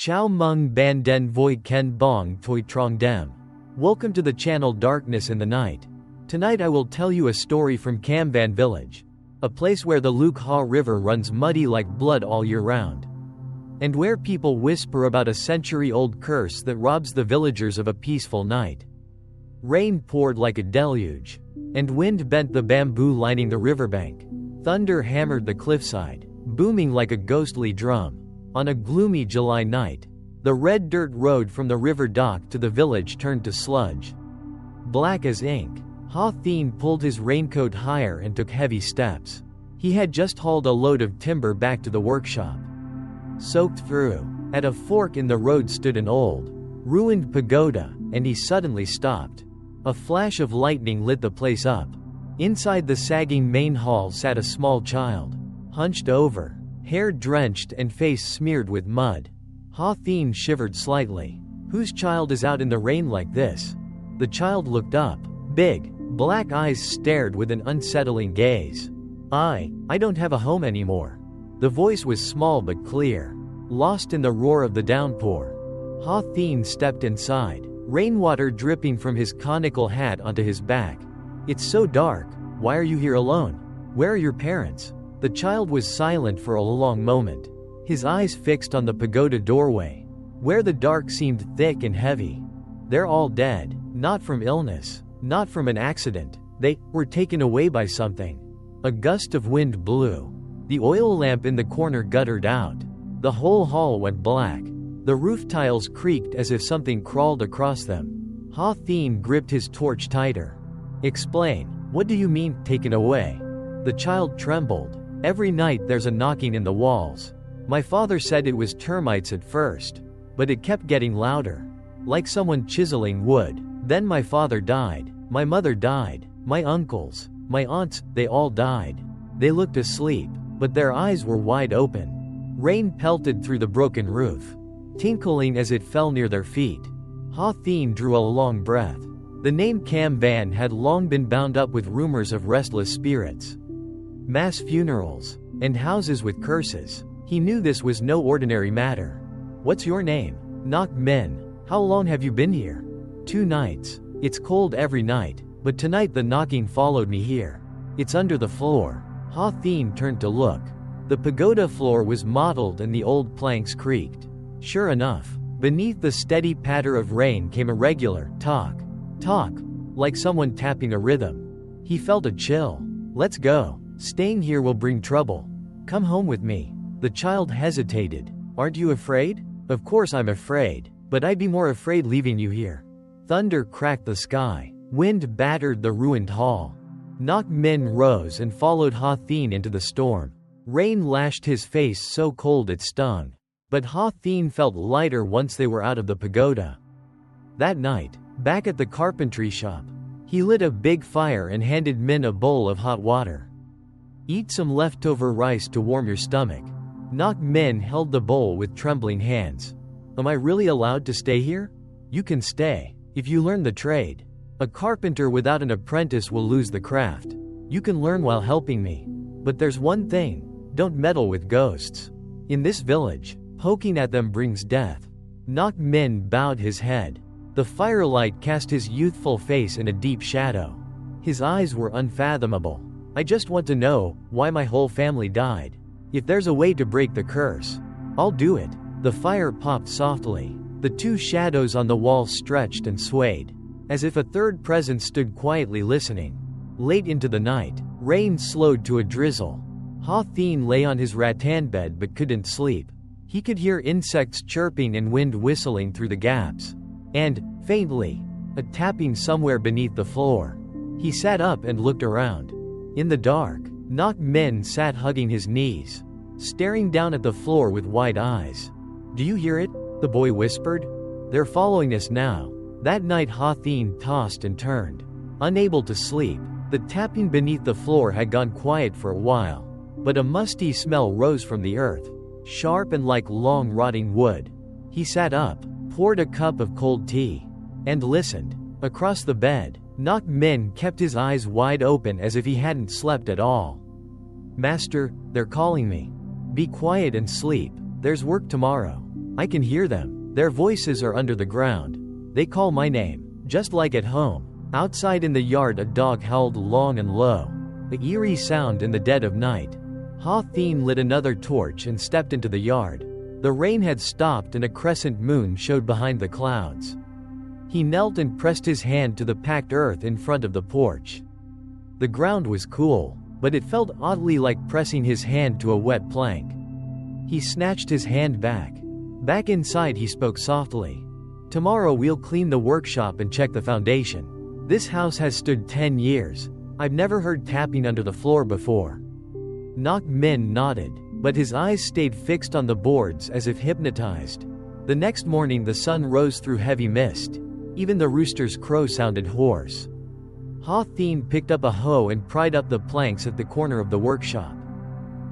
Chow Mung Ban Den Voi Ken Bong Toi Trong Dem. Welcome to the channel Darkness in the Night. Tonight I will tell you a story from Cam Van Village, a place where the Luke Ha River runs muddy like blood all year round, and where people whisper about a century-old curse that robs the villagers of a peaceful night. Rain poured like a deluge, and wind bent the bamboo lining the riverbank. Thunder hammered the cliffside, booming like a ghostly drum. On a gloomy July night, the red dirt road from the river dock to the village turned to sludge. Black as ink, Ha Thien pulled his raincoat higher and took heavy steps. He had just hauled a load of timber back to the workshop. Soaked through, at a fork in the road stood an old, ruined pagoda, and he suddenly stopped. A flash of lightning lit the place up. Inside the sagging main hall sat a small child, hunched over, hair drenched and face smeared with mud. Ha Thien shivered slightly. Whose child is out in the rain like this? The child looked up. Big, black eyes stared with an unsettling gaze. I don't have a home anymore. The voice was small but clear, lost in the roar of the downpour. Ha Thien stepped inside, rainwater dripping from his conical hat onto his back. It's so dark. Why are you here alone? Where are your parents? The child was silent for a long moment, his eyes fixed on the pagoda doorway, where the dark seemed thick and heavy. They're all dead, not from illness, not from an accident. They were taken away by something. A gust of wind blew. The oil lamp in the corner guttered out. The whole hall went black. The roof tiles creaked as if something crawled across them. Ha Thien gripped his torch tighter. Explain, what do you mean, taken away? The child trembled. Every night there's a knocking in the walls. My father said it was termites at first, but it kept getting louder, like someone chiseling wood. Then my father died, my mother died, my uncles, my aunts, they all died. They looked asleep, but their eyes were wide open. Rain pelted through the broken roof, tinkling as it fell near their feet. Ha Thien drew a long breath. The name Cam Van had long been bound up with rumors of restless spirits, mass funerals, and houses with curses. He knew this was no ordinary matter. What's your name? Nok Min. How long have you been here? 2 nights. It's cold every night, but tonight the knocking followed me here. It's under the floor. Ha Thien turned to look. The pagoda floor was mottled and the old planks creaked. Sure enough, beneath the steady patter of rain came a regular talk, like someone tapping a rhythm. He felt a chill. Let's go. Staying here will bring trouble. Come home with me. The child hesitated. Aren't you afraid? Of course I'm afraid, but I'd be more afraid leaving you here. Thunder cracked the sky. Wind battered the ruined hall. Nok Min rose and followed Ha Thien into the storm. Rain lashed his face so cold it stung. But Ha Thien felt lighter once they were out of the pagoda. That night, back at the carpentry shop, he lit a big fire and handed Min a bowl of hot water. Eat some leftover rice to warm your stomach. Nok Min held the bowl with trembling hands. Am I really allowed to stay here? You can stay, if you learn the trade. A carpenter without an apprentice will lose the craft. You can learn while helping me. But there's one thing, don't meddle with ghosts. In this village, poking at them brings death. Nok Min bowed his head. The firelight cast his youthful face in a deep shadow. His eyes were unfathomable. I just want to know why my whole family died. If there's a way to break the curse, I'll do it. The fire popped softly. The 2 shadows on the wall stretched and swayed, as if a third presence stood quietly listening. Late into the night, rain slowed to a drizzle. Ha Thien lay on his rattan bed but couldn't sleep. He could hear insects chirping and wind whistling through the gaps. And, faintly, a tapping somewhere beneath the floor. He sat up and looked around. In the dark, Nok Min sat hugging his knees, staring down at the floor with wide eyes. Do you hear it? The boy whispered. They're following us now. That night Ha Thien tossed and turned, unable to sleep. The tapping beneath the floor had gone quiet for a while, but a musty smell rose from the earth, sharp and like long rotting wood. He sat up, poured a cup of cold tea, and listened. Across the bed, Nok Min kept his eyes wide open as if he hadn't slept at all. Master, they're calling me. Be quiet and sleep, there's work tomorrow. I can hear them. Their voices are under the ground. They call my name, just like at home. Outside in the yard a dog howled long and low, an eerie sound in the dead of night. Ha-Thien lit another torch and stepped into the yard. The rain had stopped and a crescent moon showed behind the clouds. He knelt and pressed his hand to the packed earth in front of the porch. The ground was cool, but it felt oddly like pressing his hand to a wet plank. He snatched his hand back. Back inside he spoke softly. Tomorrow we'll clean the workshop and check the foundation. This house has stood 10 years. I've never heard tapping under the floor before. Nok Min nodded, but his eyes stayed fixed on the boards as if hypnotized. The next morning the sun rose through heavy mist. Even the rooster's crow sounded hoarse. Ha-Thien picked up a hoe and pried up the planks at the corner of the workshop.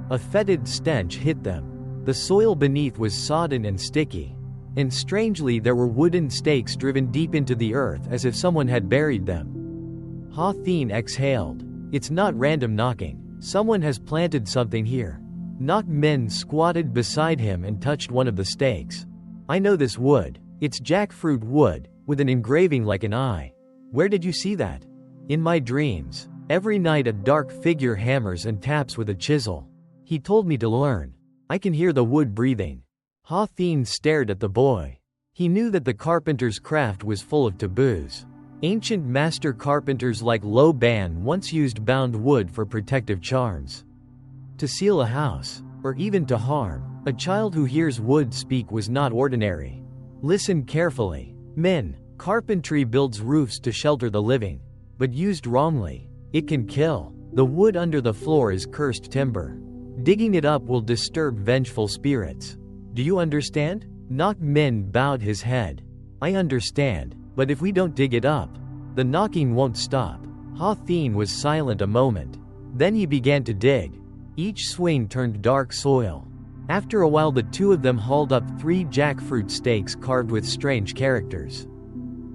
A fetid stench hit them. The soil beneath was sodden and sticky. And strangely there were wooden stakes driven deep into the earth as if someone had buried them. Ha-Thien exhaled. It's not random knocking. Someone has planted something here. Nok Min squatted beside him and touched one of the stakes. I know this wood. It's jackfruit wood, with an engraving like an eye. Where did you see that? In my dreams. Every night a dark figure hammers and taps with a chisel. He told me to learn. I can hear the wood breathing. Ha-Thien stared at the boy. He knew that the carpenter's craft was full of taboos. Ancient master carpenters like Luban once used bound wood for protective charms. To seal a house, or even to harm, a child who hears wood speak was not ordinary. Listen carefully. Min, carpentry builds roofs to shelter the living. But used wrongly, it can kill. The wood under the floor is cursed timber. Digging it up will disturb vengeful spirits. Do you understand? Nok Min bowed his head. I understand, but if we don't dig it up, the knocking won't stop. Ha-Thien was silent a moment. Then he began to dig. Each swing turned dark soil. After a while the two of them hauled up 3 jackfruit stakes carved with strange characters.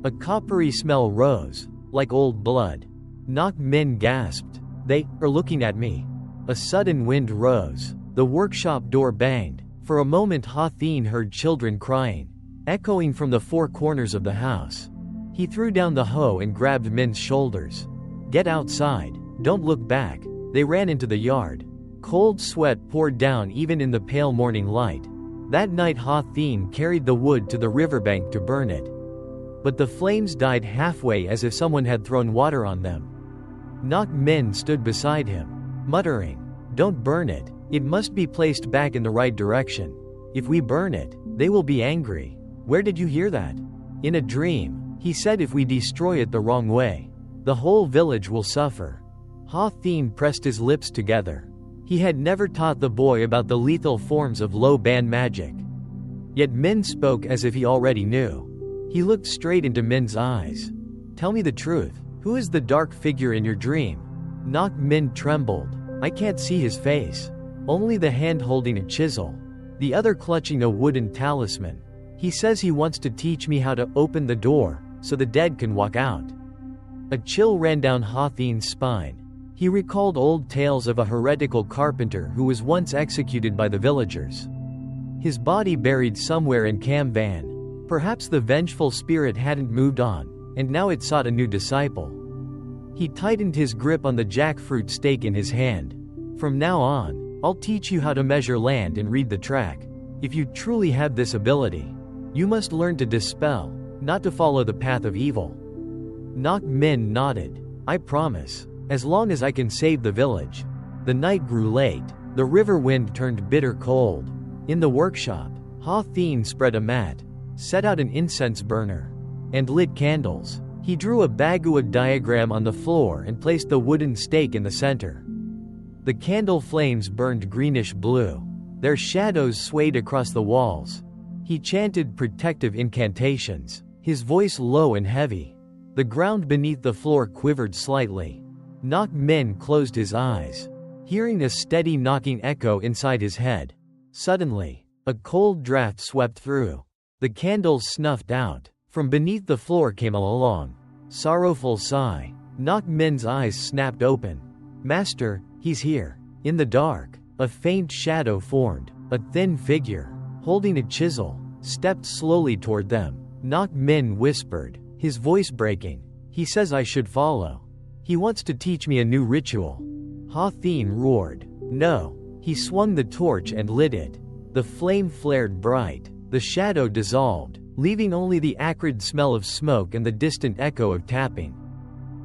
A coppery smell rose, like old blood. Nok Min gasped. They are looking at me. A sudden wind rose. The workshop door banged. For a moment Ha-Thien heard children crying, echoing from the 4 corners of the house. He threw down the hoe and grabbed Min's shoulders. Get outside. Don't look back. They ran into the yard. Cold sweat poured down even in the pale morning light. That night Ha-Thien carried the wood to the riverbank to burn it. But the flames died halfway as if someone had thrown water on them. Nok Min stood beside him, muttering, Don't burn it. It must be placed back in the right direction. If we burn it, they will be angry. Where did you hear that? In a dream. He said if we destroy it the wrong way, the whole village will suffer. Ha-Thien pressed his lips together. He had never taught the boy about the lethal forms of Luban magic. Yet Min spoke as if he already knew. He looked straight into Min's eyes. Tell me the truth. Who is the dark figure in your dream? Nok Min trembled. I can't see his face. Only the hand holding a chisel. The other clutching a wooden talisman. He says he wants to teach me how to open the door, so the dead can walk out. A chill ran down Ha-Thien's spine. He recalled old tales of a heretical carpenter who was once executed by the villagers. His body buried somewhere in Cam Van. Perhaps the vengeful spirit hadn't moved on, and now it sought a new disciple. He tightened his grip on the jackfruit stake in his hand. From now on, I'll teach you how to measure land and read the track. If you truly have this ability, you must learn to dispel, not to follow the path of evil. Nok Min nodded. I promise. As long as I can save the village. The night grew late. The river wind turned bitter cold. In the workshop, Ha-Thien spread a mat, set out an incense burner, and lit candles. He drew a Bagua diagram on the floor and placed the wooden stake in the center. The candle flames burned greenish-blue. Their shadows swayed across the walls. He chanted protective incantations, his voice low and heavy. The ground beneath the floor quivered slightly. Nok Min closed his eyes, hearing a steady knocking echo inside his head. Suddenly, a cold draft swept through. The candles snuffed out. From beneath the floor came a long, sorrowful sigh. Nok Min's eyes snapped open. Master, he's here. In the dark, a faint shadow formed, a thin figure, holding a chisel, stepped slowly toward them. Nok Min whispered, his voice breaking. He says I should follow. He wants to teach me a new ritual. Ha Thien roared. No. He swung the torch and lit it. The flame flared bright. The shadow dissolved, leaving only the acrid smell of smoke and the distant echo of tapping.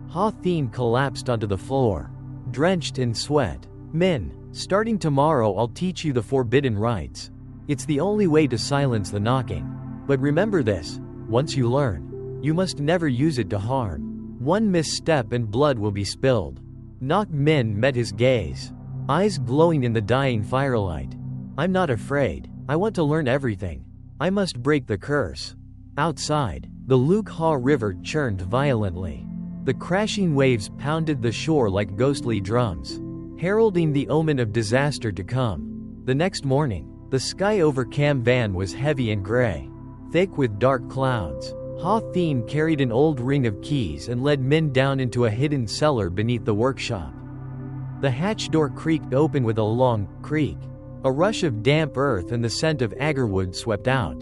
Ha Thien collapsed onto the floor, drenched in sweat. Min, starting tomorrow I'll teach you the forbidden rites. It's the only way to silence the knocking. But remember this, once you learn, you must never use it to harm. One misstep and blood will be spilled. Nok Min met his gaze, eyes glowing in the dying firelight. I'm not afraid. I want to learn everything. I must break the curse. Outside, the Luke Ha River churned violently. The crashing waves pounded the shore like ghostly drums, heralding the omen of disaster to come. The next morning, the sky over Cam Van was heavy and gray, thick with dark clouds. Ha Thien carried an old ring of keys and led Min down into a hidden cellar beneath the workshop. The hatch door creaked open with a long creak. A rush of damp earth and the scent of agarwood swept out,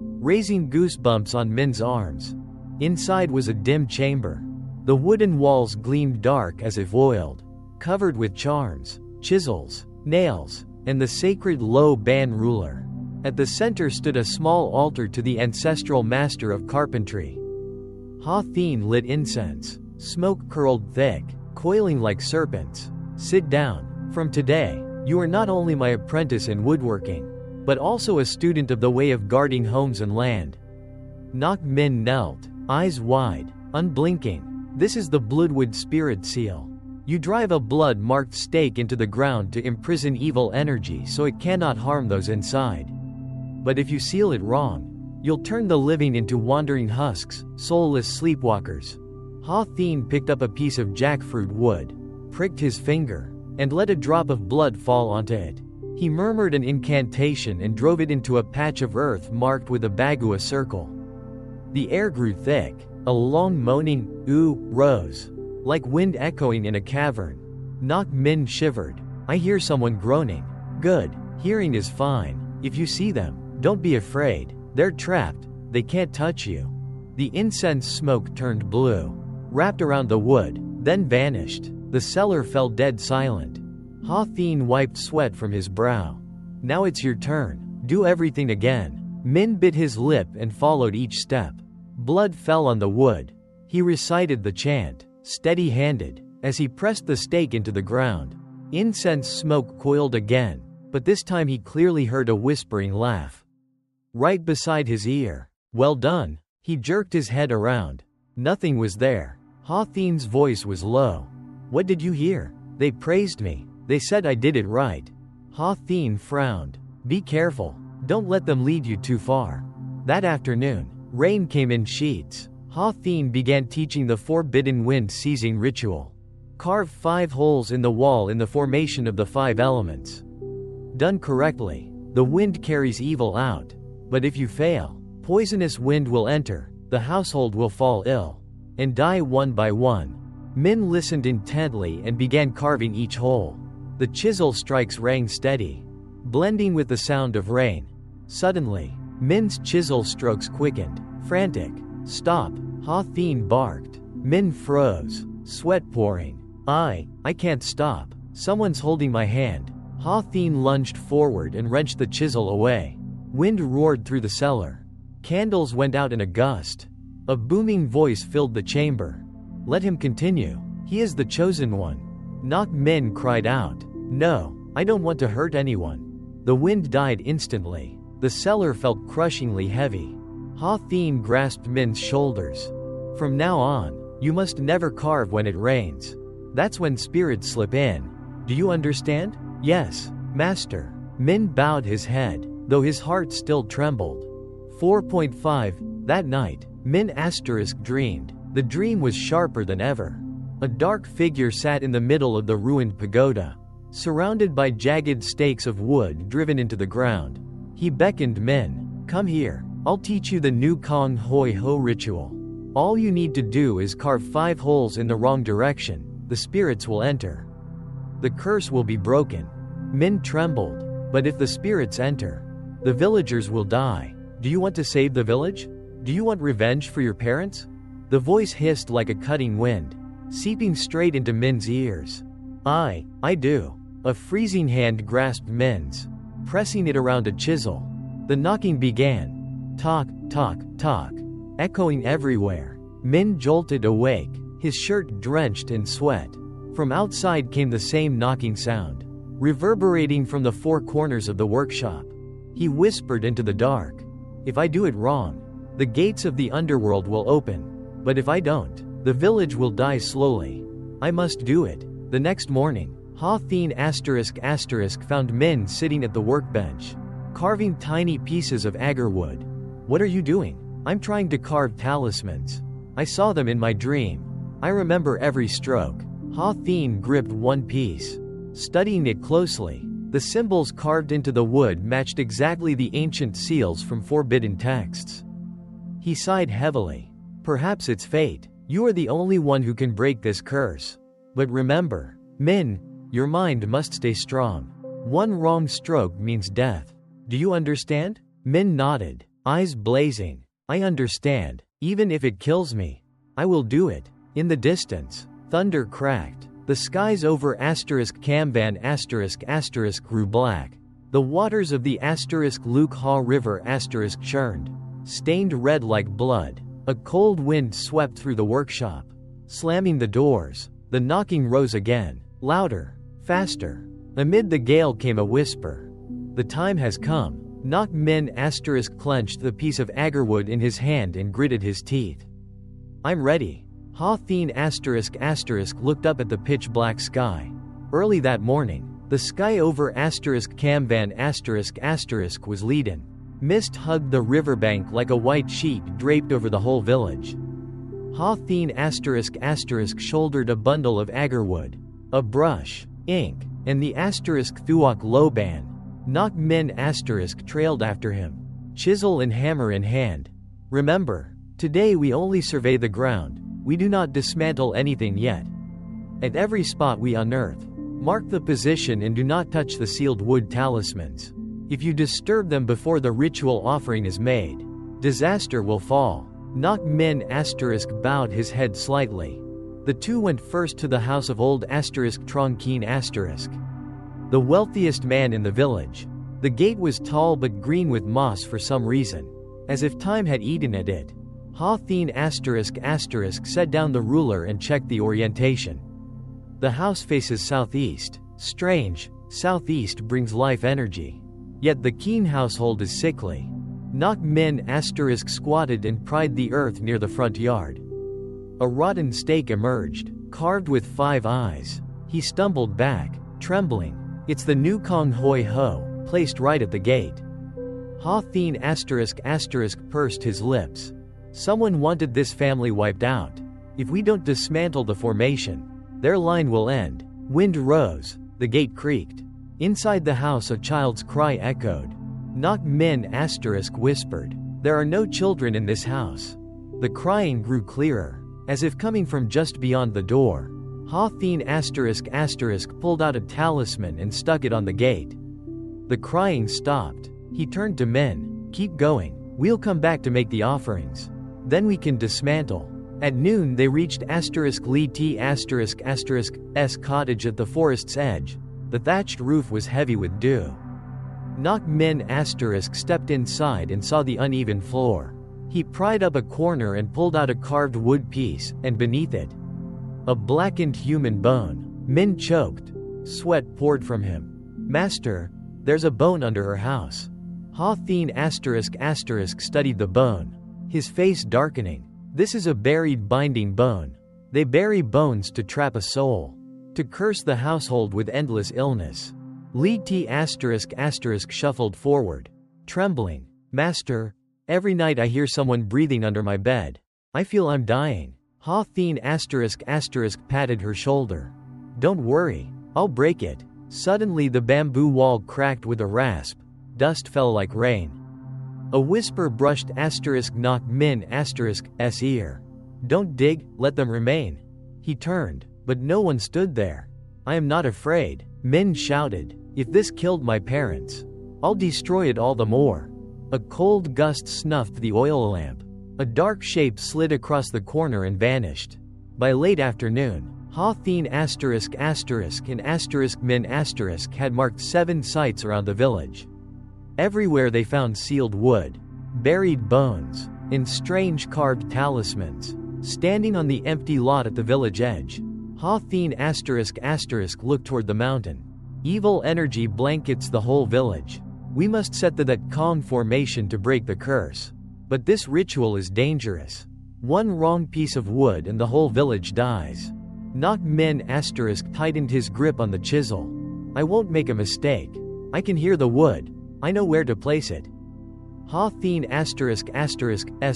raising goosebumps on Min's arms. Inside was a dim chamber. The wooden walls gleamed dark as if oiled, covered with charms, chisels, nails, and the sacred low ban ruler. At the center stood a small altar to the ancestral master of carpentry. Ha Thien lit incense. Smoke curled thick, coiling like serpents. Sit down. From today, you are not only my apprentice in woodworking, but also a student of the way of guarding homes and land. Nok Min knelt, eyes wide, unblinking. This is the Bloodwood spirit seal. You drive a blood-marked stake into the ground to imprison evil energy so it cannot harm those inside. But if you seal it wrong, you'll turn the living into wandering husks, soulless sleepwalkers. Ha Thien picked up a piece of jackfruit wood, pricked his finger, and let a drop of blood fall onto it. He murmured an incantation and drove it into a patch of earth marked with a bagua circle. The air grew thick. A long moaning ooh rose, like wind echoing in a cavern. Nok Min shivered. I hear someone groaning. Good. Hearing is fine. If you see them, don't be afraid. They're trapped. They can't touch you. The incense smoke turned blue, wrapped around the wood, then vanished. The cellar fell dead silent. Ha Thien wiped sweat from his brow. Now it's your turn. Do everything again. Min bit his lip and followed each step. Blood fell on the wood. He recited the chant, steady-handed, as he pressed the stake into the ground. Incense smoke coiled again, but this time he clearly heard a whispering laugh right beside his ear. Well done. He jerked his head around. Nothing was there. Ha Thien's voice was low. What did you hear? They praised me. They said I did it right. Ha Thien frowned. Be careful. Don't let them lead you too far. That afternoon, rain came in sheets. Ha Thien began teaching the forbidden wind-seizing ritual. Carve 5 holes in the wall in the formation of the 5 elements. Done correctly, the wind carries evil out. But if you fail, poisonous wind will enter, the household will fall ill, and die one by one. Min listened intently and began carving each hole. The chisel strikes rang steady, blending with the sound of rain. Suddenly, Min's chisel strokes quickened. Frantic. Stop. Ha Thien barked. Min froze, sweat pouring. I can't stop. Someone's holding my hand. Ha Thien lunged forward and wrenched the chisel away. Wind roared through the cellar. Candles went out in a gust. A booming voice filled the chamber. Let him continue. He is the chosen one. Nok Min cried out. No, I don't want to hurt anyone. The wind died instantly. The cellar felt crushingly heavy. Ha Thien grasped Min's shoulders. From now on, you must never carve when it rains. That's when spirits slip in. Do you understand? Yes, master. Min bowed his head, though his heart still trembled. 4.5 That night, Min dreamed. The dream was sharper than ever. A dark figure sat in the middle of the ruined pagoda, surrounded by jagged stakes of wood driven into the ground. He beckoned Min. Come here. I'll teach you the new Kong Hoi Ho ritual. All you need to do is carve 5 holes in the wrong direction. The spirits will enter. The curse will be broken. Min trembled. But if the spirits enter, the villagers will die. Do you want to save the village? Do you want revenge for your parents? The voice hissed like a cutting wind, seeping straight into Min's ears. I do. A freezing hand grasped Min's, pressing it around a chisel. The knocking began. Talk, talk, talk, echoing everywhere. Min jolted awake, his shirt drenched in sweat. From outside came the same knocking sound, reverberating from the four corners of the workshop. He whispered into the dark. If I do it wrong, the gates of the underworld will open. But if I don't, the village will die slowly. I must do it. The next morning, Hawtheen *** found Min sitting at the workbench, carving tiny pieces of agar wood. What are you doing? I'm trying to carve talismans. I saw them in my dream. I remember every stroke. Hawtheen gripped one piece, studying it closely. The symbols carved into the wood matched exactly the ancient seals from forbidden texts. He sighed heavily. Perhaps it's fate. You are the only one who can break this curse. But remember, Min, your mind must stay strong. One wrong stroke means death. Do you understand? Min nodded, eyes blazing. I understand. Even if it kills me, I will do it. In the distance, thunder cracked. The skies over Camban grew black. The waters of the Luke Haw River churned, stained red like blood. A cold wind swept through the workshop, slamming the doors. The knocking rose again, louder, faster. Amid the gale came a whisper. The time has come. Knock Min * clenched the piece of agarwood in his hand and gritted his teeth. I'm ready. Hawtheen ** looked up at the pitch-black sky. Early that morning, the sky over Camban ** was leaden. Mist hugged the riverbank like a white sheet draped over the whole village. Hawtheen ** shouldered a bundle of agarwood, a brush, ink, and the * Thuok Luban. Knock Min * trailed after him, chisel and hammer in hand. Remember, today we only survey the ground. We do not dismantle anything yet. At every spot we unearth, mark the position and do not touch the sealed wood talismans. If you disturb them before the ritual offering is made, disaster will fall. Knock Min * bowed his head slightly. The two went first to the house of old * Tronqueen *, the wealthiest man in the village. The gate was tall but green with moss for some reason, as if time had eaten at it. Hawtheen ** set down the ruler and checked the orientation. The house faces southeast. Strange, southeast brings life energy. Yet the Keen household is sickly. Knock Min * squatted and pried the earth near the front yard. A rotten stake emerged, carved with 5 eyes. He stumbled back, trembling. It's the new Kong Hoi Ho, placed right at the gate. Hawtheen * pursed his lips. Someone wanted this family wiped out. If we don't dismantle the formation, their line will end. Wind rose, the gate creaked. Inside the house a child's cry echoed. Knock Min * whispered, there are no children in this house. The crying grew clearer, as if coming from just beyond the door. Hawtheen * pulled out a talisman and stuck it on the gate. The crying stopped. He turned to Min. Keep going. We'll come back to make the offerings. Then we can dismantle. At noon they reached Li T ***'s cottage at the forest's edge. The thatched roof was heavy with dew. Knock Min * stepped inside and saw the uneven floor. He pried up a corner and pulled out a carved wood piece, and beneath it, a blackened human bone. Min choked. Sweat poured from him. Master, there's a bone under her house. Hawtheen * studied the bone, his face darkening. This is a buried binding bone. They bury bones to trap a soul, to curse the household with endless illness. Li T ** shuffled forward, trembling. Master, every night I hear someone breathing under my bed. I feel I'm dying. Hawtheen * patted her shoulder. Don't worry, I'll break it. Suddenly the bamboo wall cracked with a rasp. Dust fell like rain. A whisper brushed * Knock Min *''s ear. Don't dig, let them remain. He turned, but no one stood there. I am not afraid, Min shouted. If this killed my parents, I'll destroy it all the more. A cold gust snuffed the oil lamp. A dark shape slid across the corner and vanished. By late afternoon, Ha-Theen and Min had marked 7 sites around the village. Everywhere they found sealed wood, buried bones, and strange carved talismans. Standing on the empty lot at the village edge, Ha-Theen looked toward the mountain. Evil energy blankets the whole village. We must set that Kong formation to break the curse. But this ritual is dangerous. One wrong piece of wood and the whole village dies. Nak Min tightened his grip on the chisel. I won't make a mistake. I can hear the wood. I know where to place it. Ha-Theen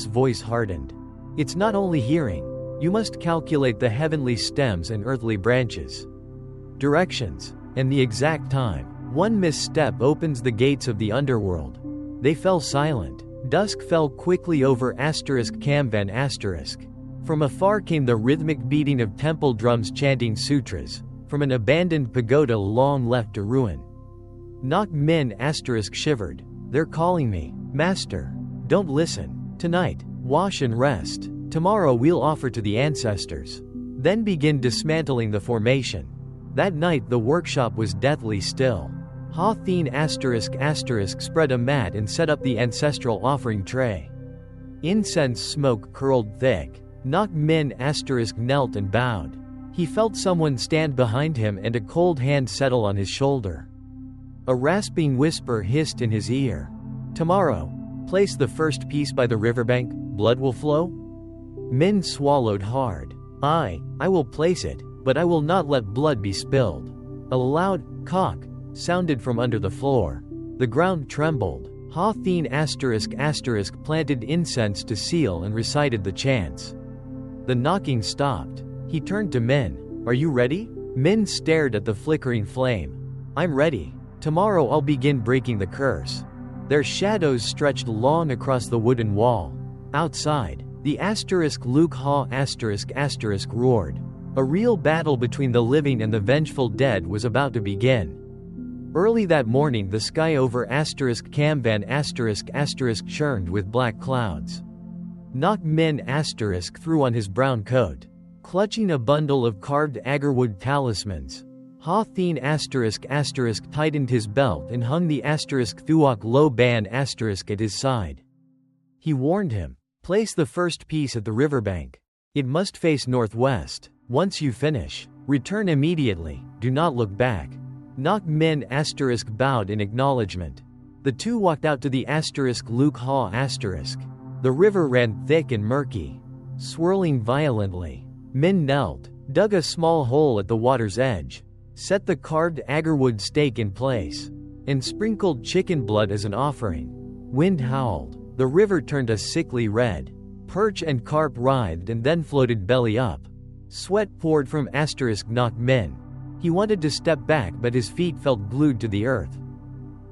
voice hardened. It's not only hearing. You must calculate the heavenly stems and earthly branches. Directions, and the exact time. One misstep opens the gates of the underworld. They fell silent. Dusk fell quickly over Kamvan. From afar came the rhythmic beating of temple drums chanting sutras, from an abandoned pagoda long left to ruin. Nak Min shivered. They're calling me. Master. Don't listen. Tonight, wash and rest. Tomorrow we'll offer to the ancestors. Then begin dismantling the formation. That night the workshop was deathly still. Ha-Theen spread a mat and set up the ancestral offering tray. Incense smoke curled thick. Nak Min knelt and bowed. He felt someone stand behind him and a cold hand settle on his shoulder. A rasping whisper hissed in his ear. Tomorrow, place the first piece by the riverbank, blood will flow? Min swallowed hard. I will place it, but I will not let blood be spilled. A loud cock sounded from under the floor. The ground trembled. Ha-Theen planted incense to seal and recited the chants. The knocking stopped. He turned to Min. Are you ready? Min stared at the flickering flame. I'm ready. Tomorrow I'll begin breaking the curse. Their shadows stretched long across the wooden wall. Outside, the Luke Ha roared. A real battle between the living and the vengeful dead was about to begin. Early that morning the sky over Kamvan churned with black clouds. Nak Min threw on his brown coat. Clutching a bundle of carved agarwood talismans, Ha-Theen tightened his belt and hung the Thuok Luban at his side. He warned him, place the first piece at the riverbank. It must face northwest. Once you finish, return immediately, do not look back. Nak Min bowed in acknowledgement. The two walked out to the Luke Ha The river ran thick and murky, swirling violently. Min knelt, dug a small hole at the water's edge, set the carved agarwood stake in place, and sprinkled chicken blood as an offering. Wind howled. The river turned a sickly red. Perch and carp writhed and then floated belly up. Sweat poured from Nak Min. He wanted to step back but his feet felt glued to the earth.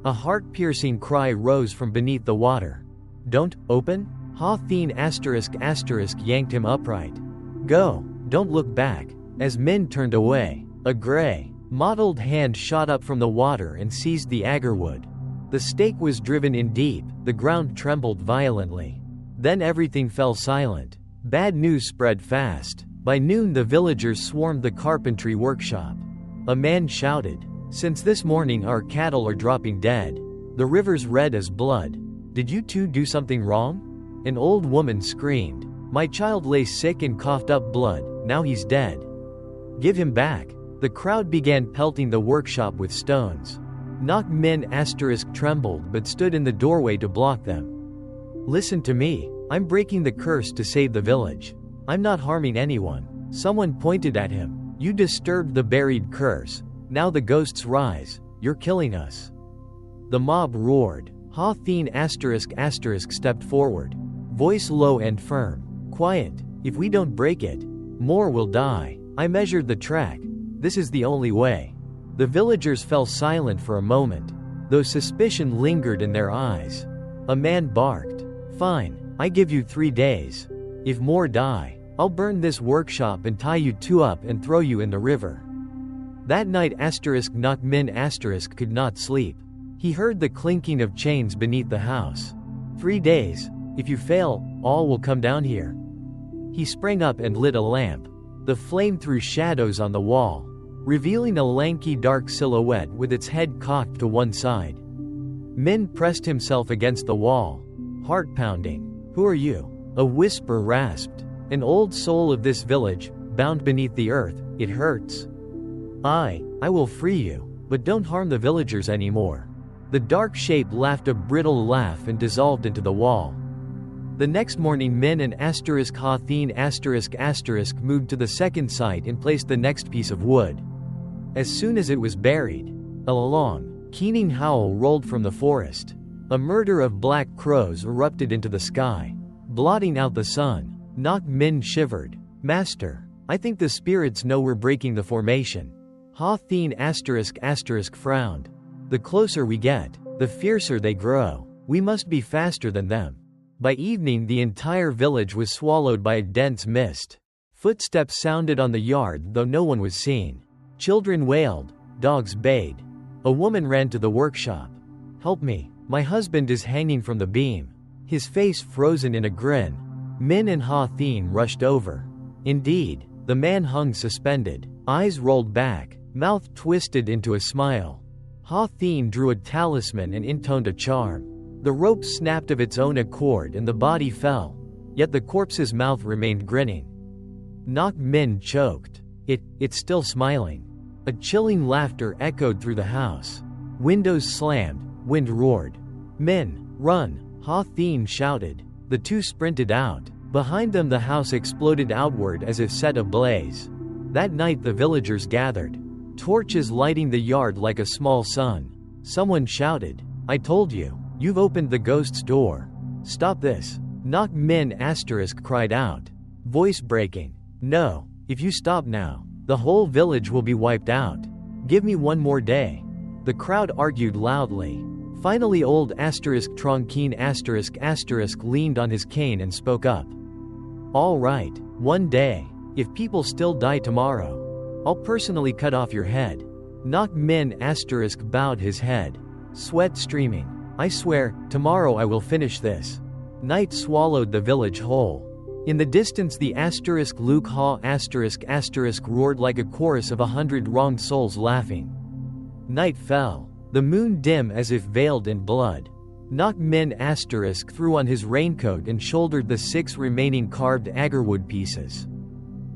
A heart-piercing cry rose from beneath the water. Don't open? Ha-Theen yanked him upright. Go, don't look back. As Min turned away, a gray, mottled hand shot up from the water and seized the agarwood. The stake was driven in deep, the ground trembled violently. Then everything fell silent. Bad news spread fast. By noon the villagers swarmed the carpentry workshop. A man shouted, "Since this morning our cattle are dropping dead. The river's red as blood. Did you two do something wrong?" An old woman screamed, "My child lay sick and coughed up blood, now he's dead. Give him back." The crowd began pelting the workshop with stones. Nak Min trembled but stood in the doorway to block them. Listen to me, I'm breaking the curse to save the village. I'm not harming anyone. Someone pointed at him. You disturbed the buried curse. Now the ghosts rise. You're killing us. The mob roared. Ha-Theen stepped forward. Voice low and firm. Quiet. If we don't break it, more will die. I measured the track. This is the only way. The villagers fell silent for a moment, though suspicion lingered in their eyes. A man barked. Fine, I give you 3 days. If more die, I'll burn this workshop and tie you two up and throw you in the river. That night Nak Min could not sleep. He heard the clinking of chains beneath the house. 3 days. If you fail, all will come down here. He sprang up and lit a lamp. The flame threw shadows on the wall, revealing a lanky dark silhouette with its head cocked to one side. Min pressed himself against the wall, heart pounding. Who are you? A whisper rasped. An old soul of this village, bound beneath the earth. It hurts. I will free you, but don't harm the villagers anymore. The dark shape laughed a brittle laugh and dissolved into the wall. The next morning Min and **** moved to the second site and placed the next piece of wood. As soon as it was buried, a long, keening howl rolled from the forest. A murder of black crows erupted into the sky, blotting out the sun. Min shivered. Master, I think the spirits know we're breaking the formation. *** frowned. The closer we get, the fiercer they grow. We must be faster than them. By evening the entire village was swallowed by a dense mist. Footsteps sounded on the yard though no one was seen. Children wailed, dogs bayed. A woman ran to the workshop. Help me, my husband is hanging from the beam. His face frozen in a grin. Min and Ha-Thien rushed over. Indeed, the man hung suspended, eyes rolled back, mouth twisted into a smile. Ha-Thien drew a talisman and intoned a charm. The rope snapped of its own accord and the body fell, yet the corpse's mouth remained grinning. Min choked. It's still smiling. A chilling laughter echoed through the house. Windows slammed, wind roared. Min, run, Ha-Thien shouted. The two sprinted out. Behind them the house exploded outward as if set ablaze. That night the villagers gathered, torches lighting the yard like a small sun. Someone shouted, I told you. You've opened the ghost's door. Stop this. Min * cried out, voice breaking. No, if you stop now, the whole village will be wiped out. Give me one more day. The crowd argued loudly. Finally old * leaned on his cane and spoke up. All right, one day. If people still die tomorrow, I'll personally cut off your head. Min * bowed his head, sweat streaming. I swear, tomorrow I will finish this. Night swallowed the village whole. In the distance the *Luke Ha * roared like a chorus of 100 wronged souls laughing. Night fell, the moon dim as if veiled in blood. Min * threw on his raincoat and shouldered the 6 remaining carved agarwood pieces.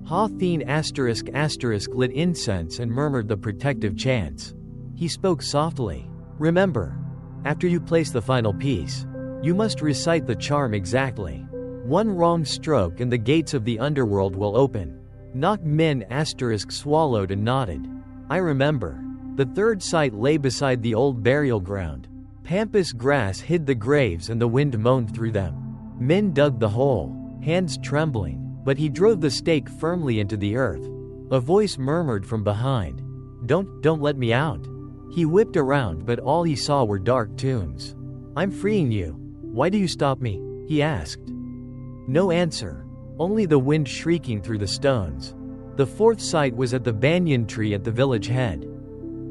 Ha-Thien * lit incense and murmured the protective chants. He spoke softly. Remember, after you place the final piece, you must recite the charm exactly. One wrong stroke and the gates of the underworld will open. Min * swallowed and nodded. I remember. The third site lay beside the old burial ground. Pampas grass hid the graves and the wind moaned through them. Min dug the hole, hands trembling, but he drove the stake firmly into the earth. A voice murmured from behind. Don't let me out. He whipped around but all he saw were dark tombs. I'm freeing you. Why do you stop me? He asked. No answer. Only the wind shrieking through the stones. The fourth site was at the banyan tree at the village head.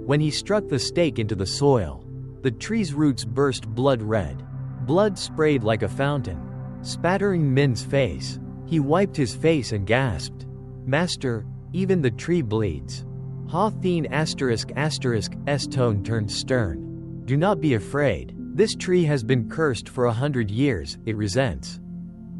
When he struck the stake into the soil, the tree's roots burst blood red. Blood sprayed like a fountain, spattering Min's face. He wiped his face and gasped. Master, even the tree bleeds. Ha-Thien ***'s tone turned stern. Do not be afraid. This tree has been cursed for 100 years, it resents.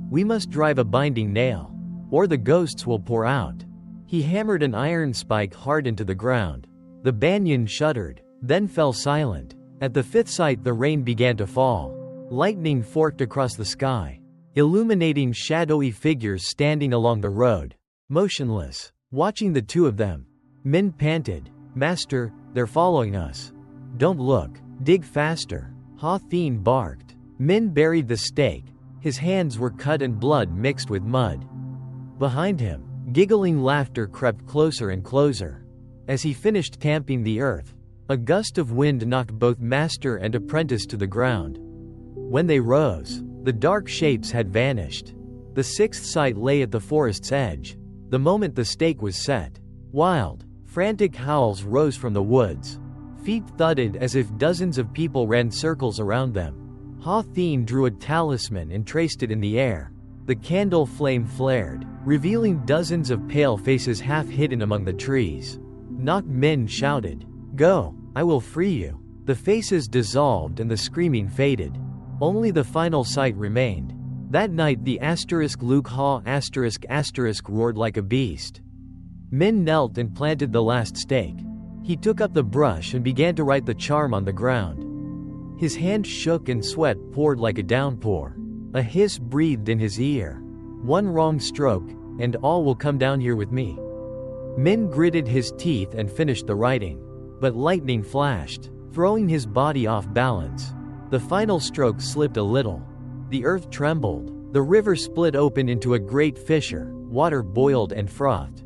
We must drive a binding nail, or the ghosts will pour out. He hammered an iron spike hard into the ground. The banyan shuddered, then fell silent. At the fifth site the rain began to fall. Lightning forked across the sky, illuminating shadowy figures standing along the road. Motionless, watching the two of them. Min panted, Master, they're following us. Don't look, dig faster. Ha-Thien barked. Min buried the stake. His hands were cut and blood mixed with mud. Behind him, giggling laughter crept closer and closer. As he finished tamping the earth, a gust of wind knocked both master and apprentice to the ground. When they rose, the dark shapes had vanished. The sixth site lay at the forest's edge. The moment the stake was set, wild, frantic howls rose from the woods. Feet thudded as if dozens of people ran circles around them. Hawthorne drew a talisman and traced it in the air. The candle flame flared, revealing dozens of pale faces half hidden among the trees. Nok Min shouted, "Go, I will free you." The faces dissolved and the screaming faded. Only the final sight remained. That night the Luke Ha roared like a beast. Min knelt and planted the last stake. He took up the brush and began to write the charm on the ground. His hand shook and sweat poured like a downpour. A hiss breathed in his ear. "One wrong stroke, and all will come down here with me." Min gritted his teeth and finished the writing. But lightning flashed, throwing his body off balance. The final stroke slipped a little. The earth trembled. The river split open into a great fissure. Water boiled and frothed.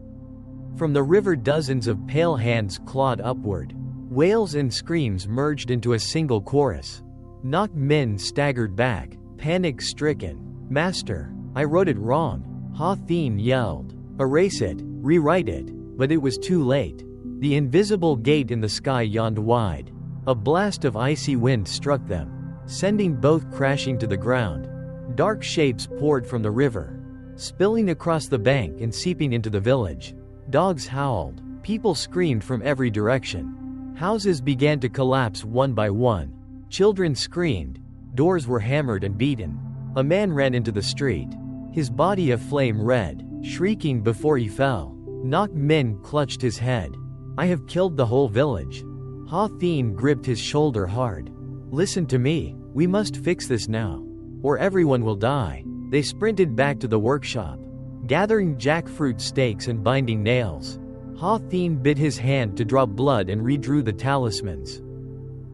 From the river dozens of pale hands clawed upward. Wails and screams merged into a single chorus. Nok Min staggered back, panic-stricken. "Master, I wrote it wrong." Hawthorne yelled. "Erase it, rewrite it." But it was too late. The invisible gate in the sky yawned wide. A blast of icy wind struck them, sending both crashing to the ground. Dark shapes poured from the river, spilling across the bank and seeping into the village. Dogs howled. People screamed from every direction. Houses began to collapse one by one. Children screamed. Doors were hammered and beaten. A man ran into the street, his body a flame red, shrieking before he fell. Nok Min clutched his head. "I have killed the whole village." Hawthorne gripped his shoulder hard. "Listen to me, we must fix this now, or everyone will die." They sprinted back to the workshop, gathering jackfruit stakes and binding nails. Hawthorne bit his hand to drop blood and redrew the talismans.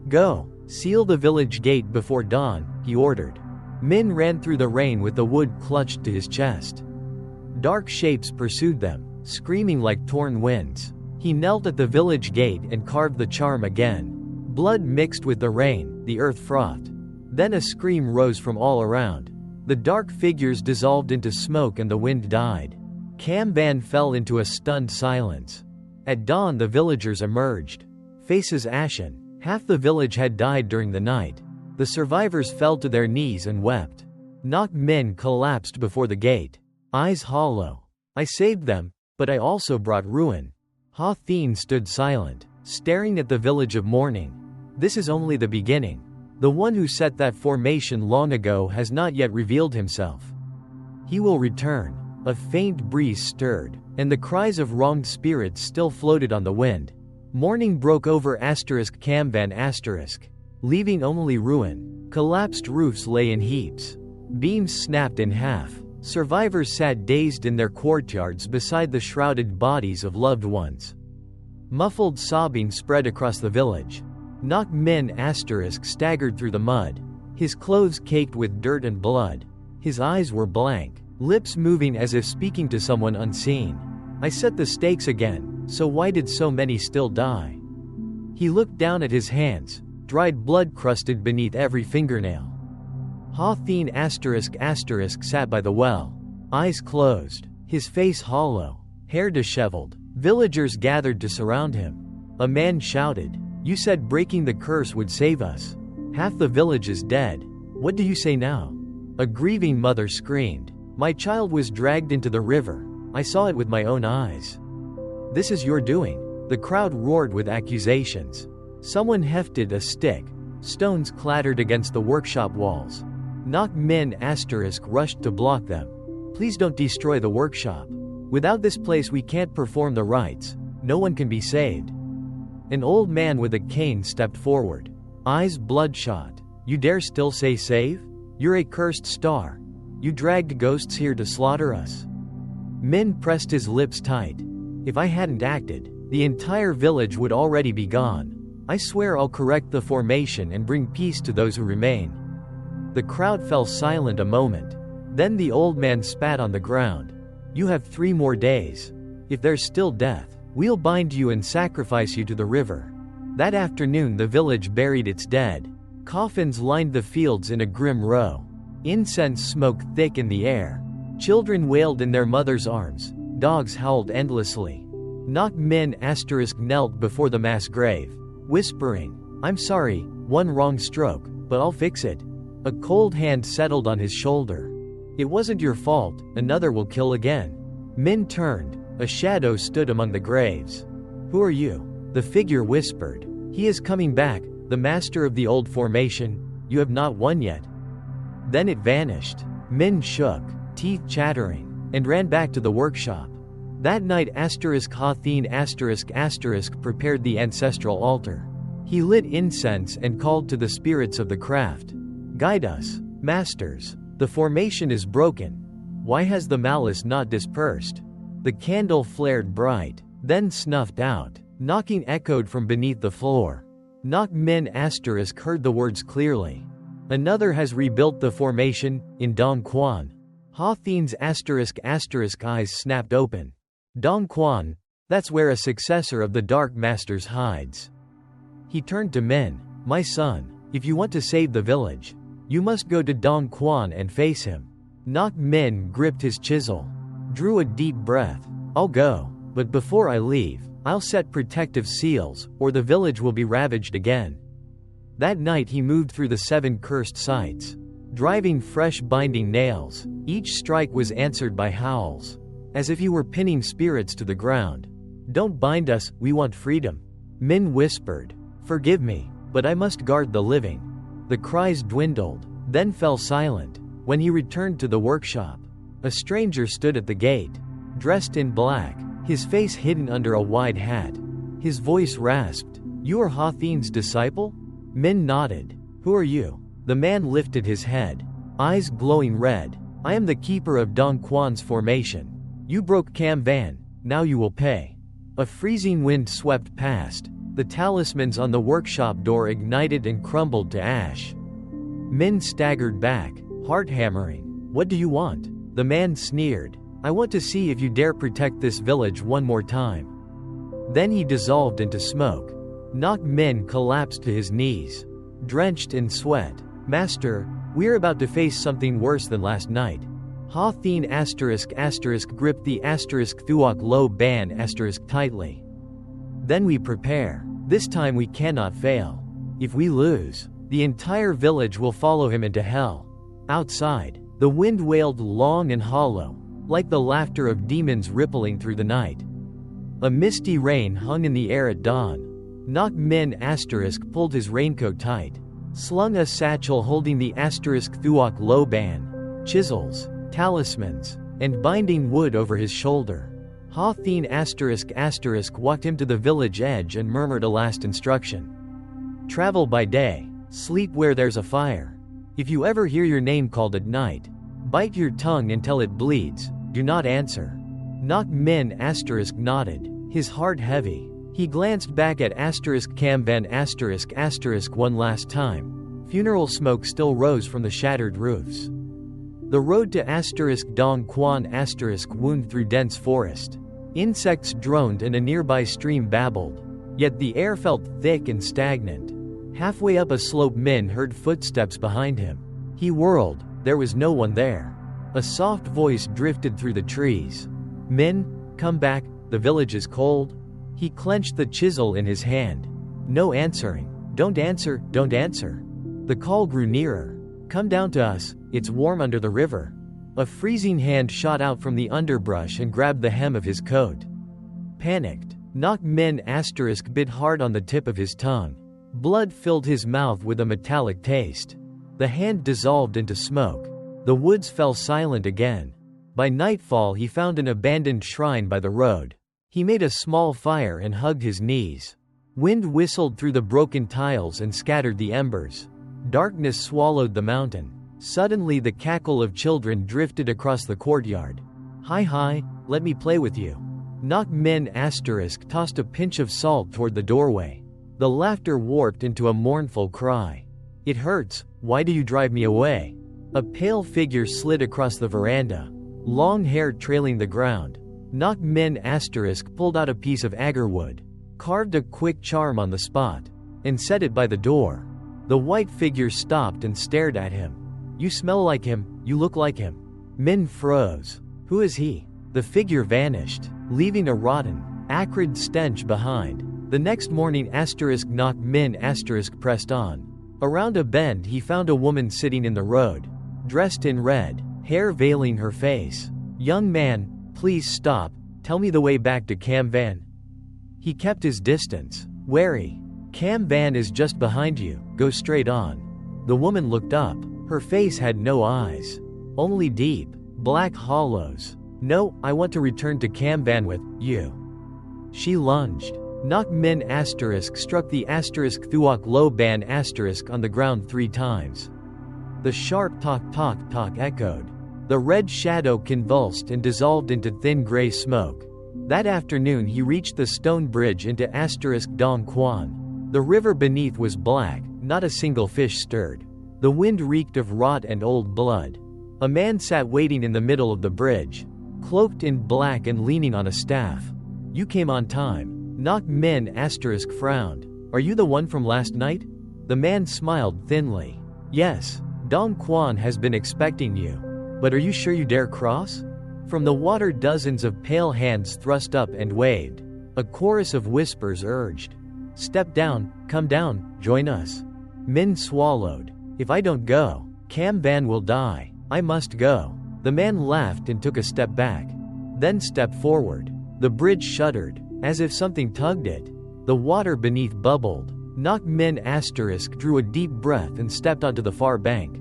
"Go, seal the village gate before dawn," he ordered. Min ran through the rain with the wood clutched to his chest. Dark shapes pursued them, screaming like torn winds. He knelt at the village gate and carved the charm again. Blood mixed with the rain, the earth frothed. Then a scream rose from all around. The dark figures dissolved into smoke and the wind died. Camban fell into a stunned silence. At dawn the villagers emerged, faces ashen. Half the village had died during the night. The survivors fell to their knees and wept. Nok Min collapsed before the gate, eyes hollow. "I saved them, but I also brought ruin." Hawthorne stood silent, staring at the village of mourning. This is only the beginning. The one who set that formation long ago has not yet revealed himself. He will return. A faint breeze stirred, and the cries of wronged spirits still floated on the wind. Morning broke over Camban, leaving only ruin. Collapsed roofs lay in heaps. Beams snapped in half. Survivors sat dazed in their courtyards beside the shrouded bodies of loved ones. Muffled sobbing spread across the village. Nok Min staggered through the mud, his clothes caked with dirt and blood. His eyes were blank, lips moving as if speaking to someone unseen. "I set the stakes again, so why did so many still die?" He looked down at his hands, dried blood crusted beneath every fingernail. Hawthorne sat by the well, eyes closed, his face hollow, hair disheveled. Villagers gathered to surround him. A man shouted, "You said breaking the curse would save us. Half the village is dead. What do you say now?" A grieving mother screamed, "My child was dragged into the river. I saw it with my own eyes." "This is your doing." The crowd roared with accusations. Someone hefted a stick. Stones clattered against the workshop walls. Nok Min rushed to block them. "Please don't destroy the workshop. Without this place we can't perform the rites. No one can be saved." An old man with a cane stepped forward, eyes bloodshot. "You dare still say save? You're a cursed star. You dragged ghosts here to slaughter us." Min pressed his lips tight. "If I hadn't acted, the entire village would already be gone. I swear I'll correct the formation and bring peace to those who remain." The crowd fell silent a moment. Then the old man spat on the ground. "You have 3 more days. If there's still death, we'll bind you and sacrifice you to the river." That afternoon the village buried its dead. Coffins lined the fields in a grim row. Incense smoked thick in the air. Children wailed in their mothers' arms. Dogs howled endlessly. Nok Min knelt before the mass grave, whispering, "I'm sorry, one wrong stroke, but I'll fix it." A cold hand settled on his shoulder. It wasn't your fault, another will kill again. Min turned. A shadow stood among the graves. Who are you? The figure whispered. He is coming back, the master of the old formation. You have not won yet. Then it vanished. Min shook, teeth chattering, and ran back to the workshop. That night Hothin prepared the ancestral altar. He lit incense and called to the spirits of the craft. Guide us, masters. The formation is broken. Why has the malice not dispersed? The candle flared bright, then snuffed out. Knocking echoed from beneath the floor. Nok Min heard the words clearly. Another has rebuilt the formation, in Dong Quan. Hothin's eyes snapped open. Dong Quan, that's where a successor of the Dark Masters hides. He turned to Min. My son, if you want to save the village, you must go to Dong Quan and face him. Nok Min gripped his chisel. Drew a deep breath. I'll go, but before I leave, I'll set protective seals, or the village will be ravaged again. That night he moved through the 7 cursed sites, driving fresh binding nails. Each strike was answered by howls, as if he were pinning spirits to the ground. Don't bind us, we want freedom. Min whispered. Forgive me, but I must guard the living. The cries dwindled, then fell silent. When he returned to the workshop, a stranger stood at the gate, dressed in black, his face hidden under a wide hat. His voice rasped. You are Hothin's disciple? Min nodded. Who are you? The man lifted his head, eyes glowing red. I am the keeper of Dong Quan's formation. You broke Cam Van, now you will pay. A freezing wind swept past. The talismans on the workshop door ignited and crumbled to ash. Min staggered back, heart hammering. What do you want? The man sneered. I want to see if you dare protect this village one more time. Then he dissolved into smoke. Nok Min collapsed to his knees, drenched in sweat. Master, we're about to face something worse than last night. Hothin gripped the Thuok Lo Ban tightly. Then we prepare. This time we cannot fail. If we lose, the entire village will follow him into hell. Outside, the wind wailed long and hollow, like the laughter of demons rippling through the night. A misty rain hung in the air at dawn. Nok Min pulled his raincoat tight, slung a satchel holding the Thuok Lo Ban, chisels, talismans, and binding wood over his shoulder. Hothin walked him to the village edge and murmured a last instruction. Travel by day, sleep where there's a fire. If you ever hear your name called at night, bite your tongue until it bleeds, do not answer. Nok Min nodded, his heart heavy. He glanced back at Cam Van one last time. Funeral smoke still rose from the shattered roofs. The road to Dong Quan wound through dense forest. Insects droned and a nearby stream babbled, yet the air felt thick and stagnant. Halfway up a slope Min heard footsteps behind him. He whirled, there was no one there. A soft voice drifted through the trees. Min, come back, the village is cold. He clenched the chisel in his hand. No answering. Don't answer, don't answer. The call grew nearer. Come down to us, it's warm under the river. A freezing hand shot out from the underbrush and grabbed the hem of his coat. Panicked, Nok Min bit hard on the tip of his tongue. Blood filled his mouth with a metallic taste. The hand dissolved into smoke. The woods fell silent again. By nightfall he found an abandoned shrine by the road. He made a small fire and hugged his knees. Wind whistled through the broken tiles and scattered the embers. Darkness swallowed the mountain. Suddenly the cackle of children drifted across the courtyard. Hi, let me play with you. Nok Min tossed a pinch of salt toward the doorway. The laughter warped into a mournful cry. It hurts, why do you drive me away? A pale figure slid across the veranda, long hair trailing the ground. Nok Min pulled out a piece of agarwood, carved a quick charm on the spot, and set it by the door. The white figure stopped and stared at him. You smell like him, you look like him. Min froze. Who is he? The figure vanished, leaving a rotten, acrid stench behind. The next morning Nok Min pressed on. Around a bend he found a woman sitting in the road, dressed in red, hair veiling her face. "Young man, please stop, tell me the way back to Cam Van." He kept his distance, wary. "Cam Van is just behind you, go straight on." The woman looked up. Her face had no eyes, only deep, black hollows. "No, I want to return to Cam Van with you." She lunged. Knock min asterisk struck the asterisk thuok Luban asterisk on the ground 3 times. The sharp talk talk talk echoed. The red shadow convulsed and dissolved into thin gray smoke. That afternoon he reached the stone bridge into asterisk Dong Quan. The river beneath was black, not a single fish stirred. The wind reeked of rot and old blood. A man sat waiting in the middle of the bridge, cloaked in black and leaning on a staff. "You came on time." Knock min asterisk frowned. "Are you the one from last night?" The man smiled thinly. "Yes, Dong Quan has been expecting you. But are you sure you dare cross?" From the water dozens of pale hands thrust up and waved. A chorus of whispers urged, "Step down, come down, join us." Min swallowed. "If I don't go, Cam Van will die. I must go." The man laughed and took a step back, then stepped forward. The bridge shuddered, as if something tugged it. The water beneath bubbled. Knock min asterisk drew a deep breath and stepped onto the far bank.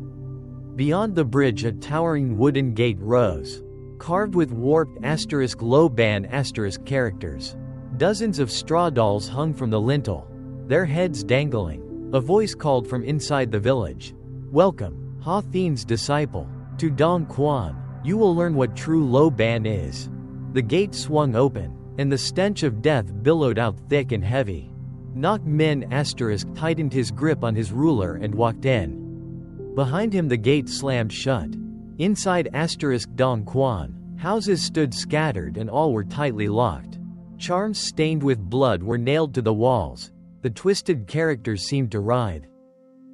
Beyond the bridge a towering wooden gate rose, carved with warped asterisk Luban asterisk characters. Dozens of straw dolls hung from the lintel, their heads dangling. A voice called from inside the village. "Welcome, Ha Thien's disciple, to Dong Quan. You will learn what true Luban is." The gate swung open, and the stench of death billowed out thick and heavy. Knock min asterisk tightened his grip on his ruler and walked in. Behind him the gate slammed shut. Inside asterisk Dong Quan, houses stood scattered and all were tightly locked. Charms stained with blood were nailed to the walls. The twisted characters seemed to writhe.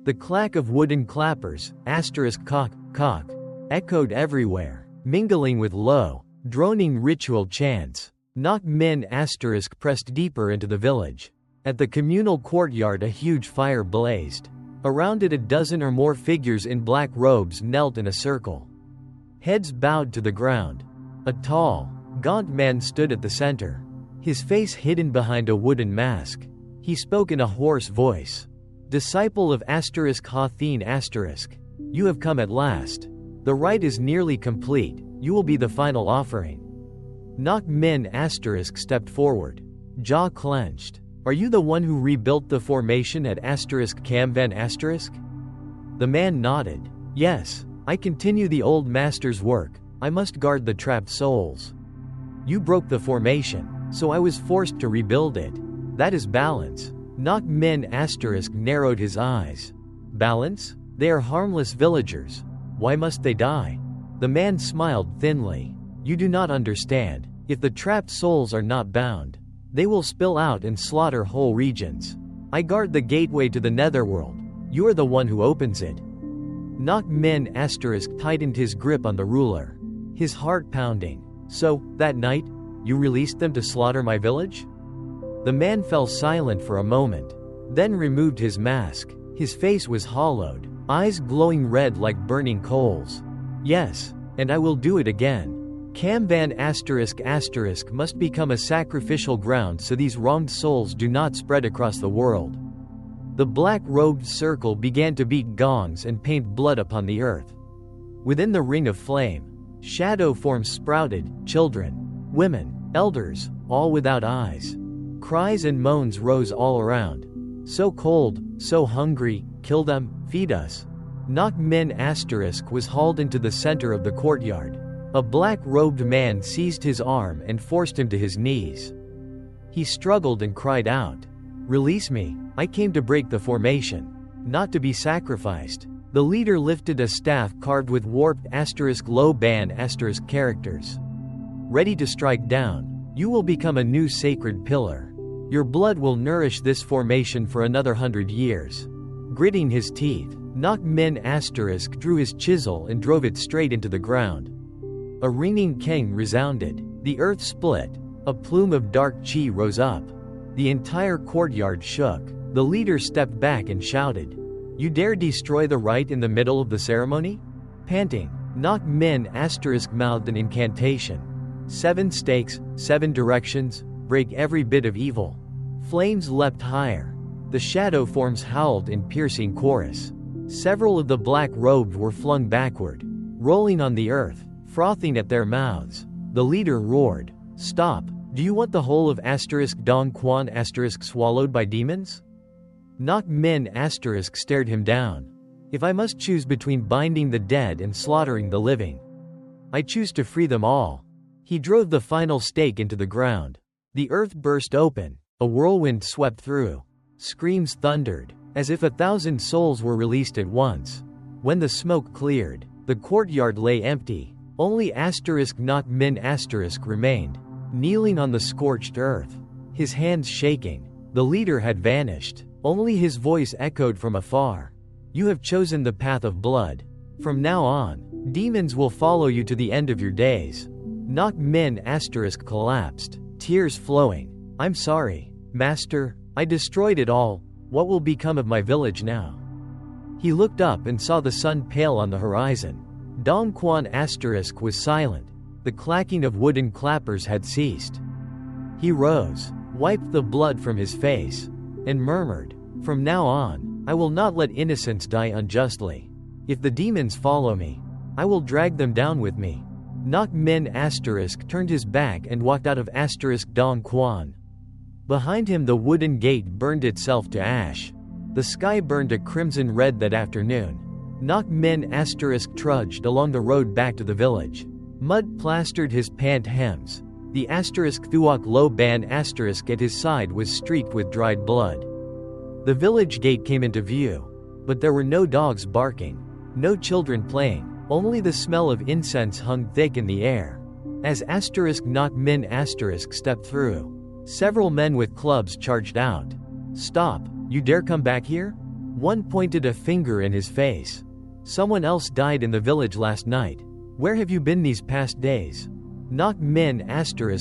The clack of wooden clappers, asterisk cock, cock, echoed everywhere, mingling with low, droning ritual chants. Knock min asterisk pressed deeper into the village. At the communal courtyard a huge fire blazed. Around it a dozen or more figures in black robes knelt in a circle, heads bowed to the ground. A tall, gaunt man stood at the center, his face hidden behind a wooden mask. He spoke in a hoarse voice. "Disciple of asterisk Ha Thien asterisk, you have come at last. The rite is nearly complete, you will be the final offering." Knock min asterisk stepped forward, jaw clenched. "Are you the one who rebuilt the formation at asterisk Cam Van asterisk?" The man nodded. "Yes, I continue the old master's work. I must guard the trapped souls. You broke the formation, so I was forced to rebuild it. That is balance." Knock min asterisk narrowed his eyes. "Balance? They are harmless villagers. Why must they die?" The man smiled thinly. "You do not understand. If the trapped souls are not bound, they will spill out and slaughter whole regions. I guard the gateway to the netherworld. You are the one who opens it." Knock min asterisk tightened his grip on the ruler, his heart pounding. "So, that night, you released them to slaughter my village?" The man fell silent for a moment, then removed his mask. His face was hollowed, eyes glowing red like burning coals. "Yes, and I will do it again. Cam Van asterisk asterisk must become a sacrificial ground so these wronged souls do not spread across the world." The black-robed circle began to beat gongs and paint blood upon the earth. Within the ring of flame, shadow forms sprouted, children, women, elders, all without eyes. Cries and moans rose all around. "So cold, so hungry, kill them, feed us." Knock min asterisk was hauled into the center of the courtyard. A black-robed man seized his arm and forced him to his knees. He struggled and cried out, "Release me, I came to break the formation, not to be sacrificed." The leader lifted a staff carved with warped asterisk Luban asterisk characters. "Ready to strike down, you will become a new sacred pillar. Your blood will nourish this formation for another 100 years." Gritting his teeth, Knock min asterisk drew his chisel and drove it straight into the ground. A ringing king resounded. The earth split. A plume of dark chi rose up. The entire courtyard shook. The leader stepped back and shouted, You dare destroy the rite in the middle of the ceremony? Panting, Nok Min mouthed an incantation. 7 stakes, 7 directions, break every bit of evil. Flames leapt higher. The shadow forms howled in piercing chorus. Several of the black-robed were flung backward, rolling on the earth, frothing at their mouths. The leader roared, "Stop! Do you want the whole of Dong Quan swallowed by demons?" Nok Min stared him down. "If I must choose between binding the dead and slaughtering the living, I choose to free them all." He drove the final stake into the ground. The earth burst open, a whirlwind swept through. Screams thundered, as if 1,000 souls were released at once. When the smoke cleared, the courtyard lay empty. Only Nok Min remained, kneeling on the scorched earth, his hands shaking. The leader had vanished. Only his voice echoed from afar. "You have chosen the path of blood. From now on, demons will follow you to the end of your days." Nok Min collapsed, tears flowing. "I'm sorry, Master. I destroyed it all. What will become of my village now?" He looked up and saw the sun pale on the horizon. Dong Quan was silent. The clacking of wooden clappers had ceased. He rose, wiped the blood from his face, and murmured, "From now on, I will not let innocents die unjustly. If the demons follow me, I will drag them down with me." Nok Min turned his back and walked out of Dong Quan. Behind him the wooden gate burned itself to ash. The sky burned a crimson red that afternoon. Nok Min trudged along the road back to the village. Mud plastered his pant hems. The Thuok Luban at his side was streaked with dried blood. The village gate came into view. But there were no dogs barking, no children playing, only the smell of incense hung thick in the air. As Nok Min stepped through, several men with clubs charged out. "Stop, you dare come back here?" One pointed a finger in his face. "Someone else died in the village last night. Where have you been these past days?" Nok Min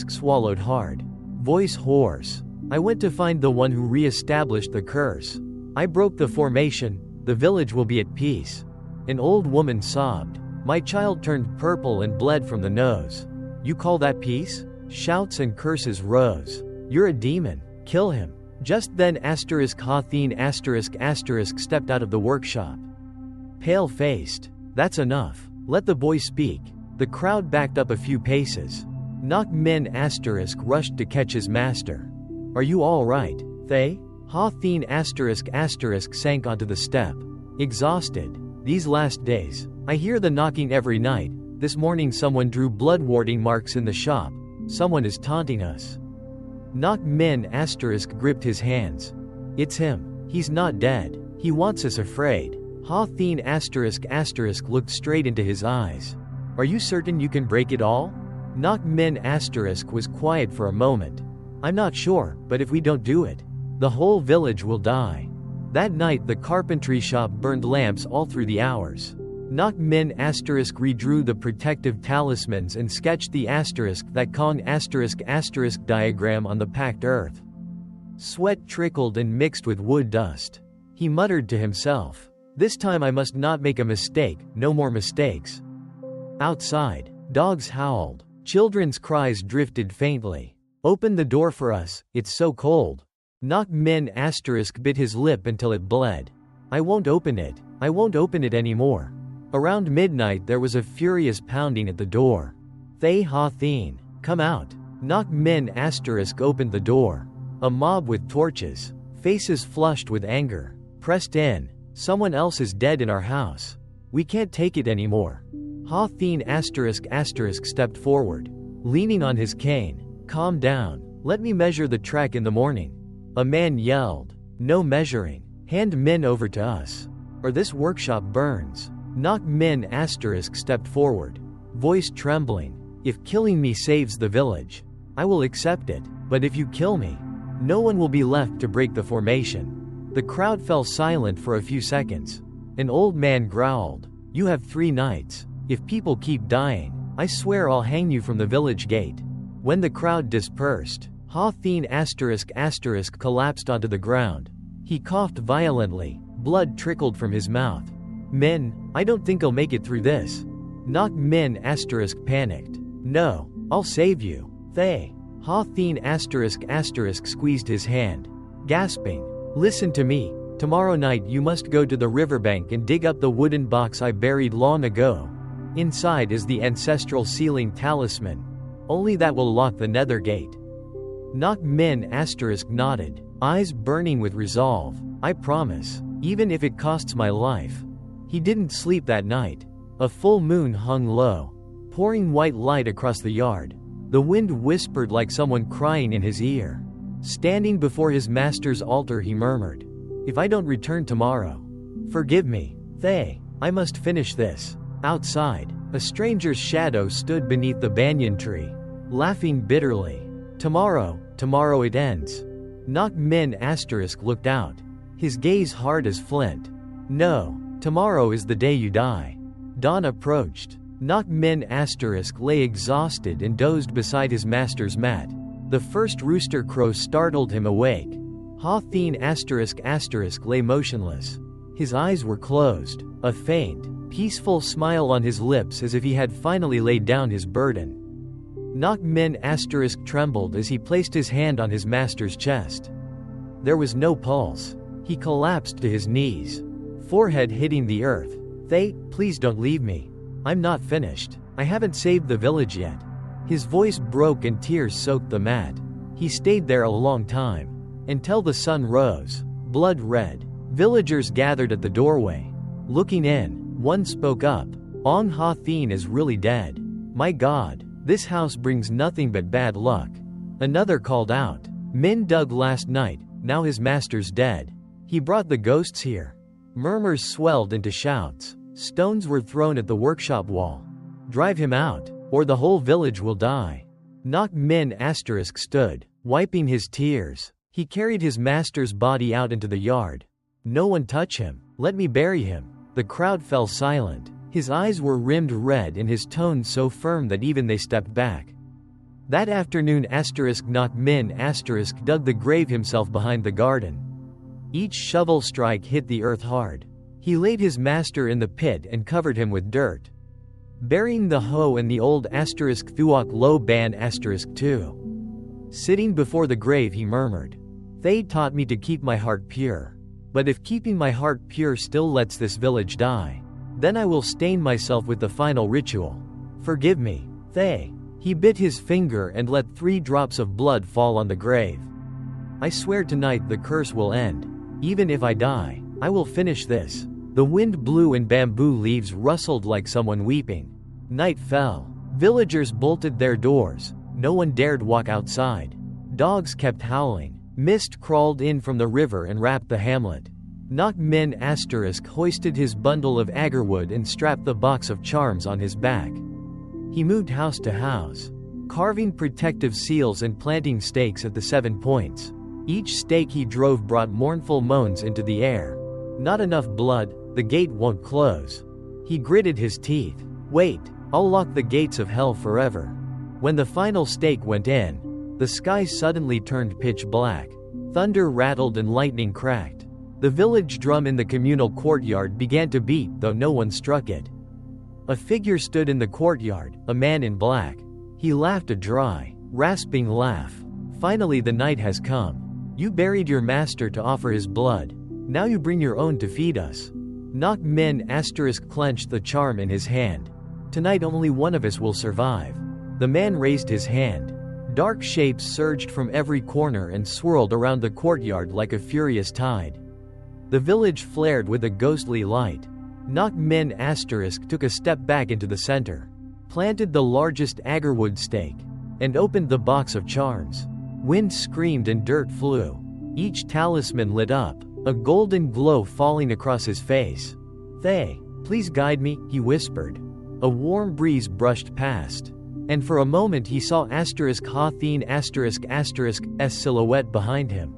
swallowed hard. Voice hoarse. "I went to find the one who re-established the curse. I broke the formation, the village will be at peace." An old woman sobbed. "My child turned purple and bled from the nose." "You call that peace?" Shouts and curses rose. "You're a demon. Kill him." Just then Hathin stepped out of the workshop. Pale-faced. "That's enough. Let the boy speak." The crowd backed up a few paces. Nok Min rushed to catch his master. "Are you all right, Thay?" Hathin sank onto the step. Exhausted. "These last days, I hear the knocking every night. This morning someone drew blood warding marks in the shop. Someone is taunting us." Nok Min gripped his hands. "It's him. He's not dead. He wants us afraid." Hathin looked straight into his eyes. "Are you certain you can break it all?" Nok Min was quiet for a moment. "I'm not sure, but if we don't do it, the whole village will die." That night the carpentry shop burned lamps all through the hours. Nok Min redrew the protective talismans and sketched the that Kong diagram on the packed earth. Sweat trickled and mixed with wood dust. He muttered to himself, "This time I must not make a mistake, no more mistakes." Outside, dogs howled. Children's cries drifted faintly. "Open the door for us, it's so cold." Nok Min bit his lip until it bled. "I won't open it. I won't open it anymore." Around midnight there was a furious pounding at the door. "Thay Hathin, come out." Nok Min opened the door. A mob with torches, faces flushed with anger, pressed in. "Someone else is dead in our house. We can't take it anymore." Hathin stepped forward, leaning on his cane. "Calm down. Let me measure the track in the morning." A man yelled, "No measuring. Hand Min over to us, or this workshop burns." Nok Min stepped forward, voice trembling. "If killing me saves the village, I will accept it, but if you kill me, no one will be left to break the formation." The crowd fell silent for a few seconds. An old man growled, "You have 3 nights. If people keep dying, I swear I'll hang you from the village gate." When the crowd dispersed, Hathin collapsed onto the ground. He coughed violently, Blood trickled from his mouth. Min, I don't think I'll make it through this. Nok Min asterisk panicked. No, I'll save you. Thay. Ha Thien asterisk asterisk squeezed his hand. Gasping. Listen to me. Tomorrow night you must go to the riverbank and dig up the wooden box I buried long ago. Inside is the ancestral sealing talisman. Only that will lock the nether gate. Nok Min asterisk nodded, eyes burning with resolve. I promise, even if it costs my life. He didn't sleep that night. A full moon hung low, pouring white light across the yard. The wind whispered like someone crying in his ear. Standing before his master's altar he murmured, if I don't return tomorrow, forgive me, Thay, I must finish this. Outside, a stranger's shadow stood beneath the banyan tree, laughing bitterly. Tomorrow it ends. Nok Min asterisk looked out, his gaze hard as flint. No, tomorrow is the day you die. Dawn approached. Nok Min asterisk lay exhausted and dozed beside his master's mat. The first rooster crow startled him awake. Ha Thien asterisk asterisk lay motionless. His eyes were closed, a faint, peaceful smile on his lips as if he had finally laid down his burden. Nok Min asterisk trembled as he placed his hand on his master's chest. There was no pulse. He collapsed to his knees, forehead hitting the earth. Thay, please don't leave me. I'm not finished. I haven't saved the village yet. His voice broke and tears soaked the mat. He stayed there a long time, until the sun rose, blood red. Villagers gathered at the doorway. Looking in, one spoke up. Ong Ha Thien is really dead. My God, this house brings nothing but bad luck. Another called out. Min dug last night, now his master's dead. He brought the ghosts here. Murmurs swelled into shouts. Stones were thrown at the workshop wall. Drive him out, or the whole village will die. Nok Min asterisk stood, wiping his tears. He carried his master's body out into the yard. No one touch him, let me bury him. The crowd fell silent. His eyes were rimmed red and his tone so firm that even they stepped back. That afternoon asterisk Nok Min asterisk dug the grave himself behind the garden. Each shovel strike hit the earth hard. He laid his master in the pit and covered him with dirt. Burying the hoe and the old asterisk Thuok Luban asterisk too. Sitting before the grave he murmured, Thay taught me to keep my heart pure. But if keeping my heart pure still lets this village die, then I will stain myself with the final ritual. Forgive me, Thay. He bit his finger and let 3 drops of blood fall on the grave. I swear tonight the curse will end. Even if I die, I will finish this. The wind blew and bamboo leaves rustled like someone weeping. Night fell. Villagers bolted their doors. No one dared walk outside. Dogs kept howling. Mist crawled in from the river and wrapped the hamlet. Nok Min asterisk hoisted his bundle of agarwood and strapped the box of charms on his back. He moved house to house, carving protective seals and planting stakes at the 7 points. Each stake he drove brought mournful moans into the air. Not enough blood, the gate won't close. He gritted his teeth. Wait, I'll lock the gates of hell forever. When the final stake went in, the sky suddenly turned pitch black. Thunder rattled and lightning cracked. The village drum in the communal courtyard began to beat, though no one struck it. A figure stood in the courtyard, a man in black. He laughed a dry, rasping laugh. Finally the night has come. You buried your master to offer his blood. Now you bring your own to feed us. Nok Min asterisk clenched the charm in his hand. Tonight only one of us will survive. The man raised his hand. Dark shapes surged from every corner and swirled around the courtyard like a furious tide. The village flared with a ghostly light. Nok Min asterisk took a step back into the center, planted the largest agarwood stake, and opened the box of charms. Wind screamed and dirt flew. Each talisman lit up, a golden glow falling across his face. Thay, please guide me, he whispered. A warm breeze brushed past, and for a moment he saw asterisk Ha Thien asterisk asterisk S silhouette behind him.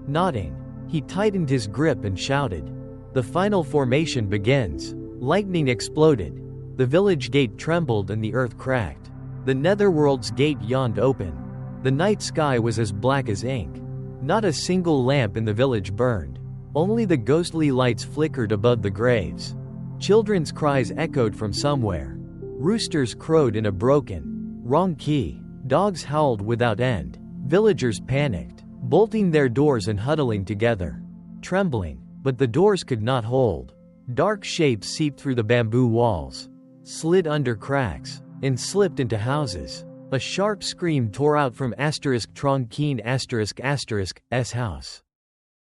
Nodding, he tightened his grip and shouted. The final formation begins. Lightning exploded. The village gate trembled and the earth cracked. The netherworld's gate yawned open. The night sky was as black as ink. Not a single lamp in the village burned. Only the ghostly lights flickered above the graves. Children's cries echoed from somewhere. Roosters crowed in a broken, wrong key. Dogs howled without end. Villagers panicked, bolting their doors and huddling together. Trembling, but the doors could not hold. Dark shapes seeped through the bamboo walls, slid under cracks, and slipped into houses. A sharp scream tore out from *Tronqueen ***'s house.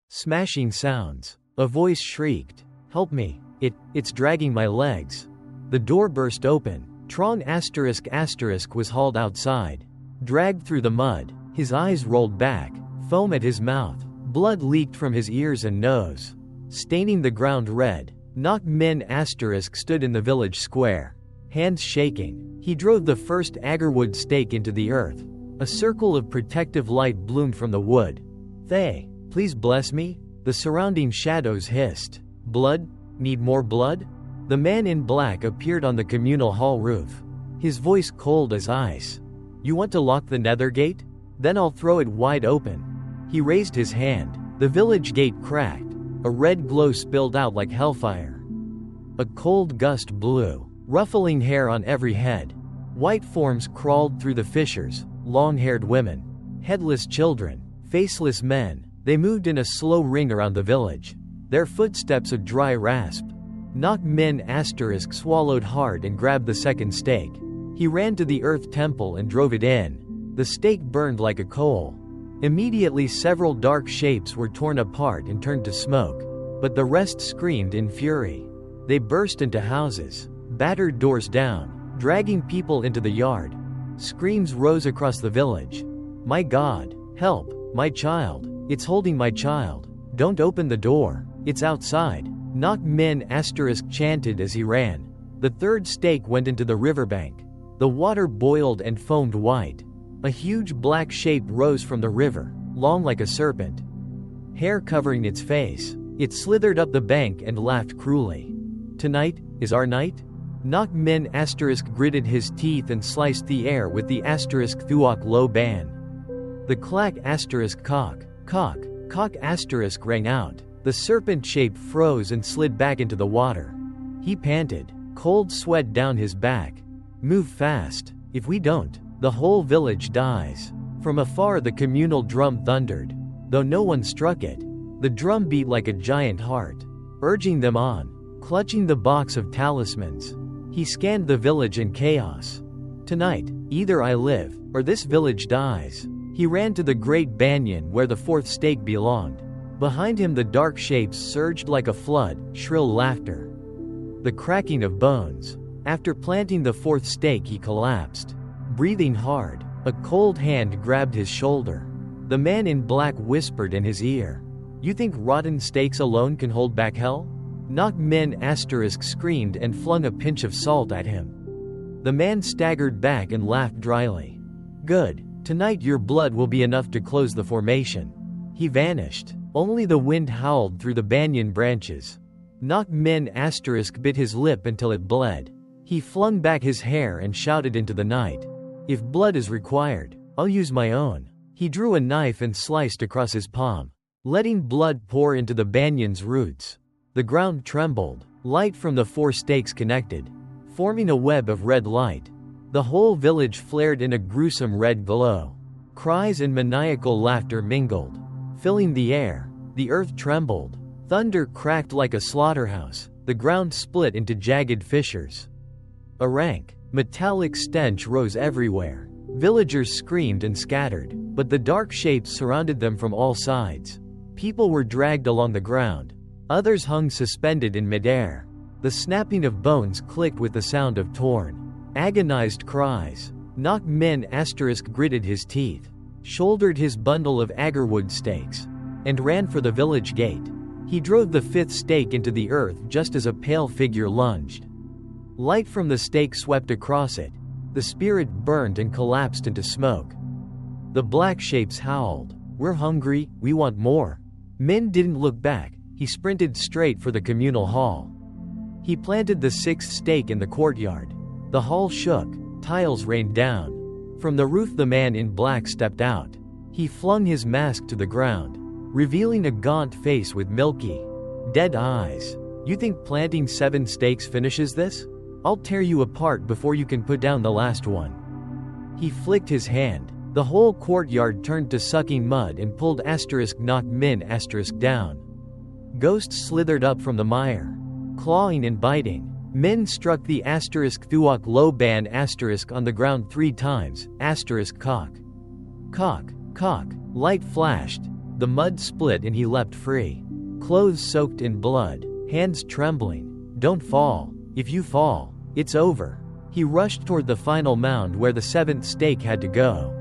Smashing sounds. A voice shrieked, "Help me, it's dragging my legs." The door burst open. Trong *** was hauled outside, dragged through the mud. His eyes rolled back, foam at his mouth. Blood leaked from his ears and nose, staining the ground red. Nok Min * stood in the village square, hands shaking. He drove the first agarwood stake into the earth. A circle of protective light bloomed from the wood. "Thay, please bless me?" The surrounding shadows hissed. "Blood? Need more blood?" The man in black appeared on the communal hall roof, his voice cold as ice. "You want to lock the nether gate? Then I'll throw it wide open." He raised his hand. The village gate cracked. A red glow spilled out like hellfire. A cold gust blew, ruffling hair on every head. White forms crawled through the fissures, long-haired women, headless children, faceless men. They moved in a slow ring around the village, their footsteps a dry rasp. Nok Min * swallowed hard and grabbed the second stake. He ran to the earth temple and drove it in. The stake burned like a coal. Immediately several dark shapes were torn apart and turned to smoke. But the rest screamed in fury. They burst into houses, battered doors down, dragging people into the yard. Screams rose across the village. "My God, help, my child. It's holding my child. Don't open the door. It's outside." Nok Min * chanted as he ran. The third stake went into the riverbank. The water boiled and foamed white. A huge black shape rose from the river, long like a serpent, hair covering its face. It slithered up the bank and laughed cruelly. "Tonight is our night?" Nok Min * gritted his teeth and sliced the air with the *thuok Luban. The clack cock rang out. The serpent shape froze and slid back into the water. He panted, cold sweat down his back. "Move fast. If we don't, the whole village dies." From afar the communal drum thundered, though no one struck it. The drum beat like a giant heart, urging them on, clutching the box of talismans. He scanned the village in chaos. "Tonight, either I live, or this village dies." He ran to the great banyan where the fourth stake belonged. Behind him the dark shapes surged like a flood, shrill laughter. The cracking of bones. After planting the fourth stake he collapsed, breathing hard. A cold hand grabbed his shoulder. The man in black whispered in his ear, "You think rotten stakes alone can hold back hell?" Nok Min * screamed and flung a pinch of salt at him. The man staggered back and laughed dryly. "Good. Tonight your blood will be enough to close the formation." He vanished. Only the wind howled through the banyan branches. Nok Min * bit his lip until it bled. He flung back his hair and shouted into the night, "If blood is required, I'll use my own." He drew a knife and sliced across his palm, letting blood pour into the banyan's roots. The ground trembled. Light from the four stakes connected, forming a web of red light. The whole village flared in a gruesome red glow. Cries and maniacal laughter mingled, filling the air. The earth trembled. Thunder cracked like a slaughterhouse. The ground split into jagged fissures. A rank, metallic stench rose everywhere. Villagers screamed and scattered, but the dark shapes surrounded them from all sides. People were dragged along the ground. Others hung suspended in midair. The snapping of bones clicked with the sound of torn, agonized cries. Nok Min * gritted his teeth, shouldered his bundle of agarwood stakes, and ran for the village gate. He drove the fifth stake into the earth just as a pale figure lunged. Light from the stake swept across it. The spirit burned and collapsed into smoke. The black shapes howled, "We're hungry, we want more." Min didn't look back. He sprinted straight for the communal hall. He planted the sixth stake in the courtyard. The hall shook, tiles rained down. From the roof the man in black stepped out. He flung his mask to the ground, revealing a gaunt face with milky, dead eyes. You think planting 7 stakes finishes this? I'll tear you apart before you can put down the last one. He flicked his hand. The whole courtyard turned to sucking mud and pulled knocked Min down. Ghost slithered up from the mire, clawing and biting. Min struck the Thuok Luban on the ground 3 times. Cock. Cock. Cock. Light flashed. The mud split and he leapt free. Clothes soaked in blood, hands trembling. Don't fall. If you fall, it's over. He rushed toward the final mound where the 7th stake had to go.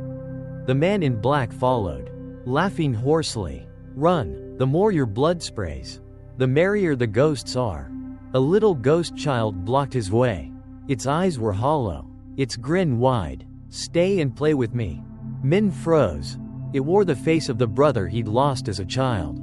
The man in black followed, laughing hoarsely. Run, the more your blood sprays, the merrier the ghosts are. A little ghost child blocked his way. Its eyes were hollow, its grin wide. Stay and play with me. Min froze. It wore the face of the brother he'd lost as a child.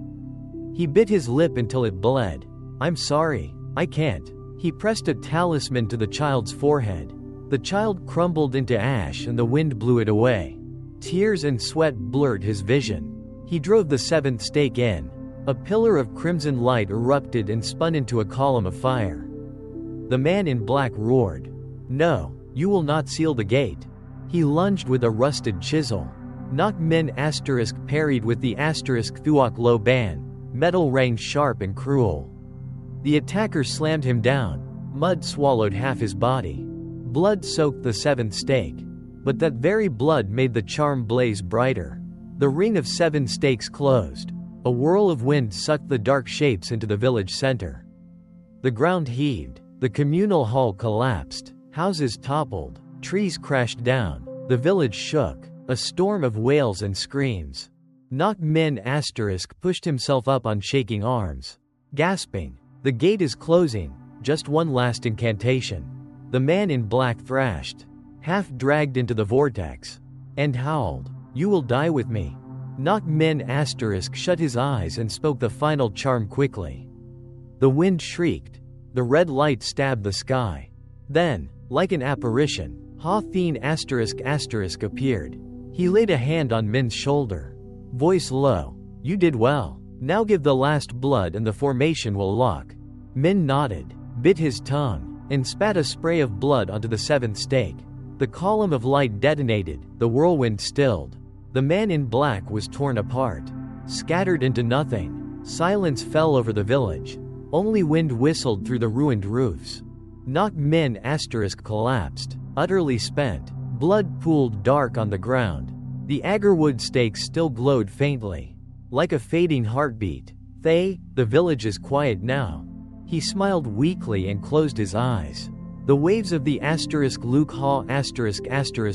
He bit his lip until it bled. I'm sorry, I can't. He pressed a talisman to the child's forehead. The child crumbled into ash and the wind blew it away. Tears and sweat blurred his vision. He drove the 7th stake in. A pillar of crimson light erupted and spun into a column of fire. The man in black roared. No, you will not seal the gate. He lunged with a rusted chisel. Knock Min parried with the Thuok Luban. Metal rang sharp and cruel. The attacker slammed him down. Mud swallowed half his body. Blood soaked the 7th stake. But that very blood made the charm blaze brighter. The ring of 7 stakes closed. A whirl of wind sucked the dark shapes into the village center. The ground heaved. The communal hall collapsed. Houses toppled. Trees crashed down. The village shook. A storm of wails and screams. Knock Min pushed himself up on shaking arms. Gasping. The gate is closing. Just one last incantation. The man in black thrashed, half dragged into the vortex, and howled, You will die with me. Knock Min shut his eyes and spoke the final charm quickly. The wind shrieked. The red light stabbed the sky. Then, like an apparition, Hawtheen appeared. He laid a hand on Min's shoulder. Voice low. You did well. Now give the last blood and the formation will lock. Min nodded, bit his tongue, and spat a spray of blood onto the 7th stake. The column of light detonated, the whirlwind stilled. The man in black was torn apart, scattered into nothing. Silence fell over the village. Only wind whistled through the ruined roofs. Knock Min collapsed, utterly spent. Blood pooled dark on the ground. The Agarwood stakes still glowed faintly, like a fading heartbeat. The village is quiet now. He smiled weakly and closed his eyes. The waves of the Luke Ha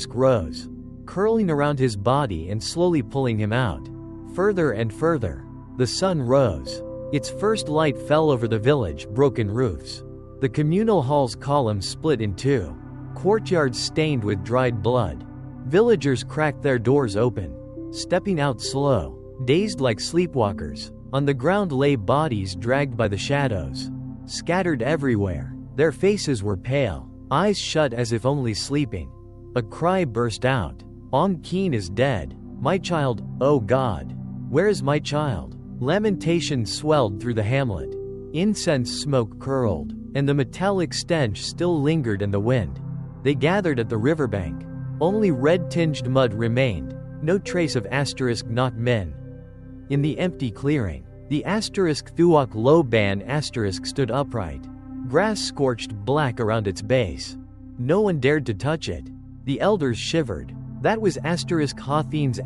rose, curling around his body and slowly pulling him out. Further and further. The sun rose. Its first light fell over the village, broken roofs. The communal hall's columns split in 2. Courtyards stained with dried blood. Villagers cracked their doors open, stepping out slow, dazed like sleepwalkers. On the ground lay bodies dragged by the shadows, scattered everywhere. Their faces were pale, eyes shut as if only sleeping. A cry burst out. Ong Keen is dead. My child, oh God. Where is my child? Lamentations swelled through the hamlet. Incense smoke curled, and the metallic stench still lingered in the wind. They gathered at the riverbank. Only red-tinged mud remained, no trace of Knock Min. In the empty clearing, the Thuok Luban stood upright. Grass scorched black around its base. No one dared to touch it. The elders shivered. That was Hawtheen's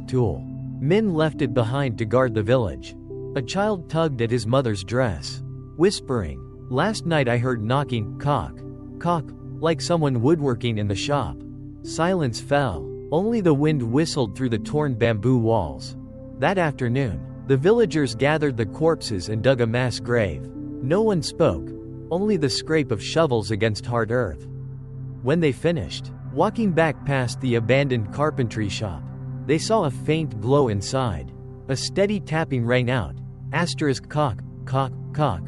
tool. Min left it behind to guard the village. A child tugged at his mother's dress, whispering, Last night I heard knocking, cock, cock, like someone woodworking in the shop. Silence fell. Only the wind whistled through the torn bamboo walls. That afternoon, the villagers gathered the corpses and dug a mass grave. No one spoke, only the scrape of shovels against hard earth. When they finished, walking back past the abandoned carpentry shop, they saw a faint glow inside. A steady tapping rang out. Cock, cock, cock.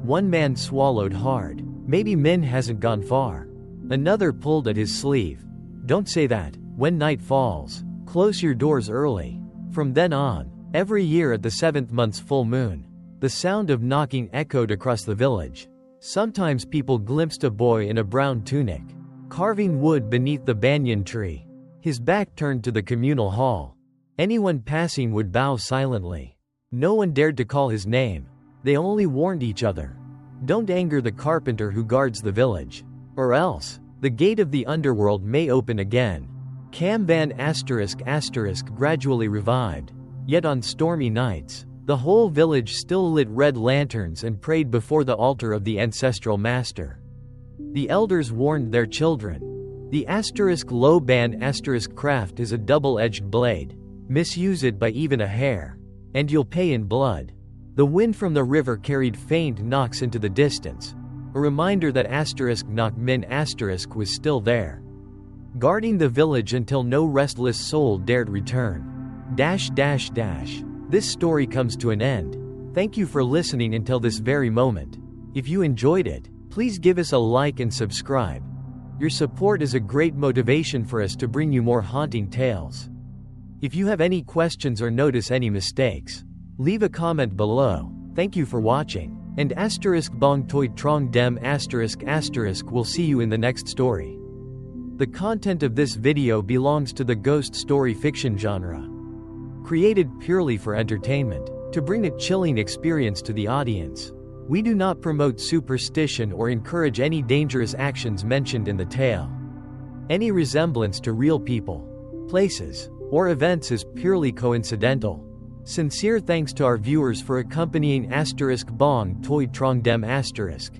One man swallowed hard. Maybe Min hasn't gone far. Another pulled at his sleeve. Don't say that. When night falls, close your doors early. From then on, Every year at the 7th month's full moon, the sound of knocking echoed across the village. Sometimes people glimpsed a boy in a brown tunic, carving wood beneath the banyan tree, his back turned to the communal hall. Anyone passing would bow silently. No one dared to call his name. They only warned each other. Don't anger the carpenter who guards the village, or else the gate of the underworld may open again. Camban *** gradually revived. Yet on stormy nights, the whole village still lit red lanterns and prayed before the altar of the ancestral master. The elders warned their children. The Luban craft is a double-edged blade. Misuse it by even a hair, and you'll pay in blood. The wind from the river carried faint knocks into the distance, a reminder that *** was still there, guarding the village until no restless soul dared return. This story comes to an end. Thank you for listening until this very moment. If you enjoyed it, please give us a like and subscribe. Your support is a great motivation for us to bring you more haunting tales. If you have any questions or notice any mistakes, leave a comment below. Thank you for watching, and *bong toi trong dem ***, we'll see you in the next story. The content of this video belongs to the ghost story fiction genre, created purely for entertainment, to bring a chilling experience to the audience. We do not promote superstition or encourage any dangerous actions mentioned in the tale. Any resemblance to real people, places, or events is purely coincidental. Sincere thanks to our viewers for accompanying ***bong toi trong dem ***.